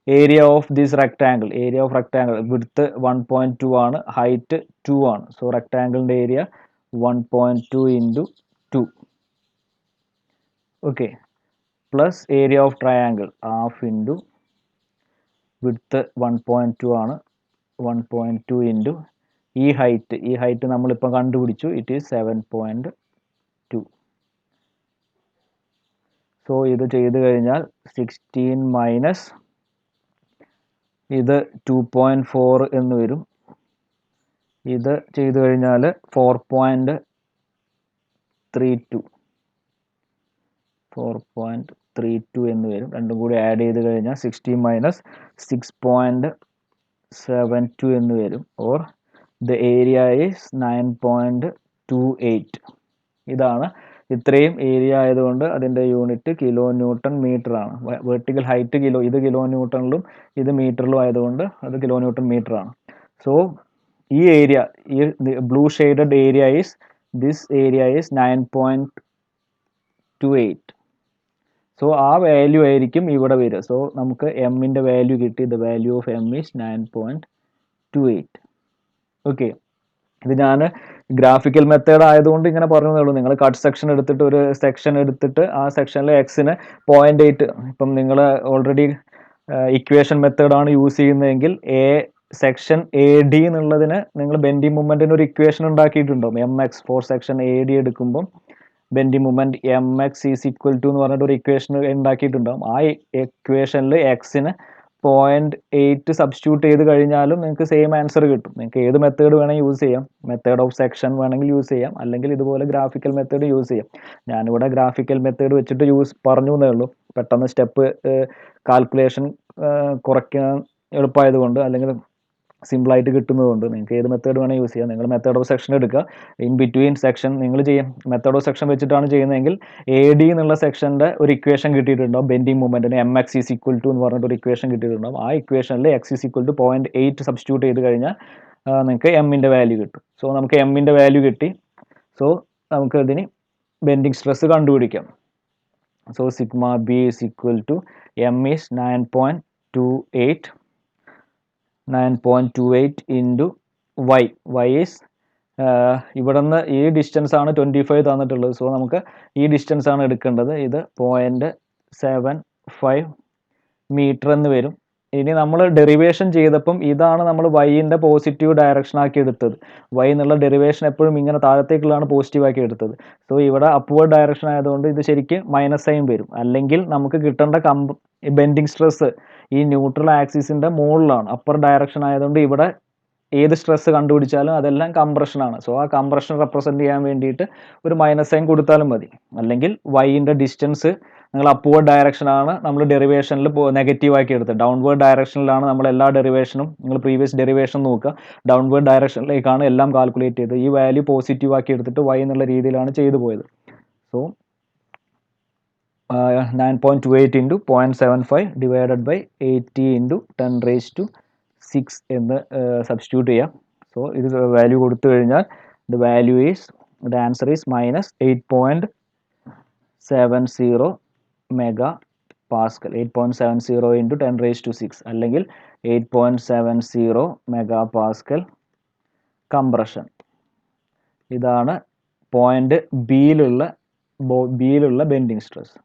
area of this rectangle, width 1.2 ആണ്, ഹൈറ്റ് 2 ആണ്. സോ റെക്റ്റാങ്കിളിൻ്റെ area 1.2 into 2, okay, plus area of triangle half into width 1.2 ആണ്, 1.2 ഇൻറ്റു ഈ ഹൈറ്റ് നമ്മളിപ്പോൾ കണ്ടുപിടിച്ചു, ഇറ്റ് ഈസ് 7.2. സോ ഇത് ചെയ്ത് കഴിഞ്ഞാൽ 16 മൈനസ് ഇത് 2.4 എന്ന് വരും. ഇത് ചെയ്ത് കഴിഞ്ഞാൽ 4.32 എന്ന് വരും. രണ്ടും കൂടി ആഡ് ചെയ്ത് കഴിഞ്ഞാൽ 16 മൈനസ് 6.72 എന്ന് വരും. Or the area is 9.28. ഇതാണ്, ഇത്രയും ഏരിയ ആയതുകൊണ്ട് അതിൻ്റെ യൂണിറ്റ് കിലോ ന്യൂട്ടൺ മീറ്റർ ആണ്. വെർട്ടിക്കൽ ഹൈറ്റ് ഇത് കിലോ ന്യൂട്ടണിലും ഇത് മീറ്ററിലും ആയതുകൊണ്ട് അത് കിലോ ന്യൂട്ടൺ മീറ്റർ ആണ്. സോ ഈ ഏരിയ, ഈ blue shaded area is, this area is 9.28. So ആ വാല്യൂ ആയിരിക്കും ഇവിടെ വരിക. സോ നമുക്ക് എമ്മിൻ്റെ വാല്യൂ കിട്ടി. The value of M is 9.28. Okay, ഇത് ഞാൻ ഗ്രാഫിക്കൽ മെത്തേഡ് ആയതുകൊണ്ട് ഇങ്ങനെ പറഞ്ഞതേ ഉള്ളൂ. നിങ്ങൾ കട്ട് സെക്ഷൻ എടുത്തിട്ട് ഒരു സെക്ഷൻ എടുത്തിട്ട് ആ സെക്ഷനിൽ എക്സിന് 0.8, ഇപ്പം നിങ്ങൾ ഓൾറെഡി ഇക്വേഷൻ മെത്തേഡാണ് യൂസ് ചെയ്യുന്നതെങ്കിൽ സെക്ഷൻ AD എന്നുള്ളതിന് നിങ്ങൾ ബെൻഡിങ് മൂവ്മെൻറ്റിന് ഒരു ഇക്വേഷൻ ഉണ്ടാക്കിയിട്ടുണ്ടാവും. MX ഫോർ സെക്ഷൻ AD എടുക്കുമ്പം bending movement MX is equal to എന്ന് പറഞ്ഞിട്ട് ഒരു ഇക്വേഷൻ ഉണ്ടാക്കിയിട്ടുണ്ടാവും. ആ ഇക്വേഷനിൽ എക്സിന് 0.8 സബ്സ്റ്റിറ്റ്യൂട്ട് ചെയ്ത് കഴിഞ്ഞാലും നിങ്ങൾക്ക് സെയിം ആൻസർ കിട്ടും. നിങ്ങൾക്ക് ഏത് മെത്തേഡ് വേണമെങ്കിൽ യൂസ് ചെയ്യാം. മെത്തേഡ് ഓഫ് സെക്ഷൻ വേണമെങ്കിൽ യൂസ് ചെയ്യാം, അല്ലെങ്കിൽ ഇതുപോലെ ഗ്രാഫിക്കൽ മെത്തേഡ് യൂസ് ചെയ്യാം. ഞാനിവിടെ ഗ്രാഫിക്കൽ മെത്തേഡ് വെച്ചിട്ട് പറഞ്ഞു എന്നേ ഉള്ളൂ. പെട്ടെന്ന് സ്റ്റെപ്പ് കാൽക്കുലേഷൻ കുറയ്ക്കാൻ എളുപ്പമായതുകൊണ്ട്, അല്ലെങ്കിൽ സിമ്പിളായിട്ട് കിട്ടുന്നതുകൊണ്ട് നിങ്ങൾക്ക് ഏത് മെത്തേഡ് വേണമെങ്കിൽ യൂസ് ചെയ്യാം. നിങ്ങൾ മെത്തേഡ് ഓഫ് സെക്ഷൻ എടുക്കുക, ഇൻ ബിറ്റ്വീൻ സെക്ഷൻ നിങ്ങൾ ചെയ്യും. മെത്തേഡ് ഓഫ് സെക്ഷൻ വെച്ചിട്ടാണ് ചെയ്യുന്നതെങ്കിൽ AD എന്നുള്ള സെക്ഷൻ്റെ ഒരു ഇക്വേഷൻ കിട്ടിയിട്ടുണ്ടാവും. ബെൻഡിങ് മൊമെൻറ്റിന് MX ഈസ് ഈക്വൽ ടു എന്ന് പറഞ്ഞിട്ട് ഒരു ഇക്വേഷൻ കിട്ടിയിട്ടുണ്ടാവും. ആ ഇക്വേഷനിൽ X is equal to 0.8 substitute ചെയ്ത് കഴിഞ്ഞാൽ നിങ്ങൾക്ക് എമ്മിൻ്റെ വാല്യൂ കിട്ടും. സോ നമുക്ക് എമ്മിൻ്റെ വാല്യൂ കിട്ടി. സോ നമുക്ക് ഇതിന് ബെൻഡിങ് സ്ട്രെസ് കണ്ടുപിടിക്കാം. So sigma B is equal to M is 9.28 into y is ഇവിടെ നിന്ന് ഈ ഡിസ്റ്റൻസ് ആണ് 25 തന്നിട്ടുള്ളത്. സോ നമുക്ക് ഈ ഡിസ്റ്റൻസ് ആണ് എടുക്കേണ്ടത്. ഇത് 0.75 മീറ്റർ എന്ന് വരും. ഇനി നമ്മൾ ഡെറിവേഷൻ ചെയ്തപ്പം ഇതാണ് നമ്മൾ വൈൻ്റെ പോസിറ്റീവ് ഡയറക്ഷൻ ആക്കി എടുത്തത്. വൈ എന്നുള്ള ഡെറിവേഷൻ എപ്പോഴും ഇങ്ങനെ താഴത്തേക്കുള്ളതാണ് പോസിറ്റീവ് ആക്കി എടുത്തത്. സോ ഇവിടെ അപ്വേർഡ് ഡയറക്ഷൻ ആയതുകൊണ്ട് ഇത് ശരിക്കും മൈനസ് സൈൻ വരും. അല്ലെങ്കിൽ നമുക്ക് കിട്ടേണ്ട ബെൻഡിങ് സ്ട്രെസ് ഈ ന്യൂട്രൽ ആക്സിസിൻ്റെ മുകളിലാണ്. അപ്പർ ഡയറക്ഷൻ ആയതുകൊണ്ട് ഇവിടെ ഏത് സ്ട്രെസ് കണ്ടുപിടിച്ചാലും അതെല്ലാം കംപ്രഷനാണ്. സോ ആ കംപ്രഷൻ റെപ്രസെൻറ്റ് ചെയ്യാൻ വേണ്ടിയിട്ട് ഒരു മൈനസ് സൈൻ കൊടുത്താലും മതി. അല്ലെങ്കിൽ വൈൻ്റെ ഡിസ്റ്റൻസ് നിങ്ങൾ അപ്വേർഡ് ഡയറക്ഷനാണ് നമ്മൾ ഡെറിവേഷനിൽ നെഗറ്റീവ് ആക്കി എടുത്തത്. ഡൗൺവേർഡ് ഡയറക്ഷനിലാണ് നമ്മൾ എല്ലാ ഡെറിവേഷനും, നിങ്ങൾ പ്രീവിയസ് ഡെറിവേഷൻ നോക്കുക, ഡൗൺവേർഡ് ഡയറക്ഷനിലേക്കാണ് എല്ലാം കാൽക്കുലേറ്റ് ചെയ്തത്. ഈ വാല്യൂ പോസിറ്റീവ് ആക്കി എടുത്തിട്ട് വൈ എന്നുള്ള രീതിയിലാണ് ചെയ്തു പോയത്. So 9.28 into 0.75 divided by 80 into 10⁻6 എന്ന് സബ്സ്റ്റിറ്റ്യൂട്ട് ചെയ്യാം. സോ ഇത് വാല്യൂ കൊടുത്തു കഴിഞ്ഞാൽ the answer is minus 8.70 mega Pascal. 8.70 into 10⁻6 അല്ലെങ്കിൽ 8.70 മെഗാ പാസ്കൽ കംപ്രഷൻ. ഇതാണ് പോയിന്റ് ബിയിലുള്ള ബെൻഡിങ് സ്ട്രെസ്.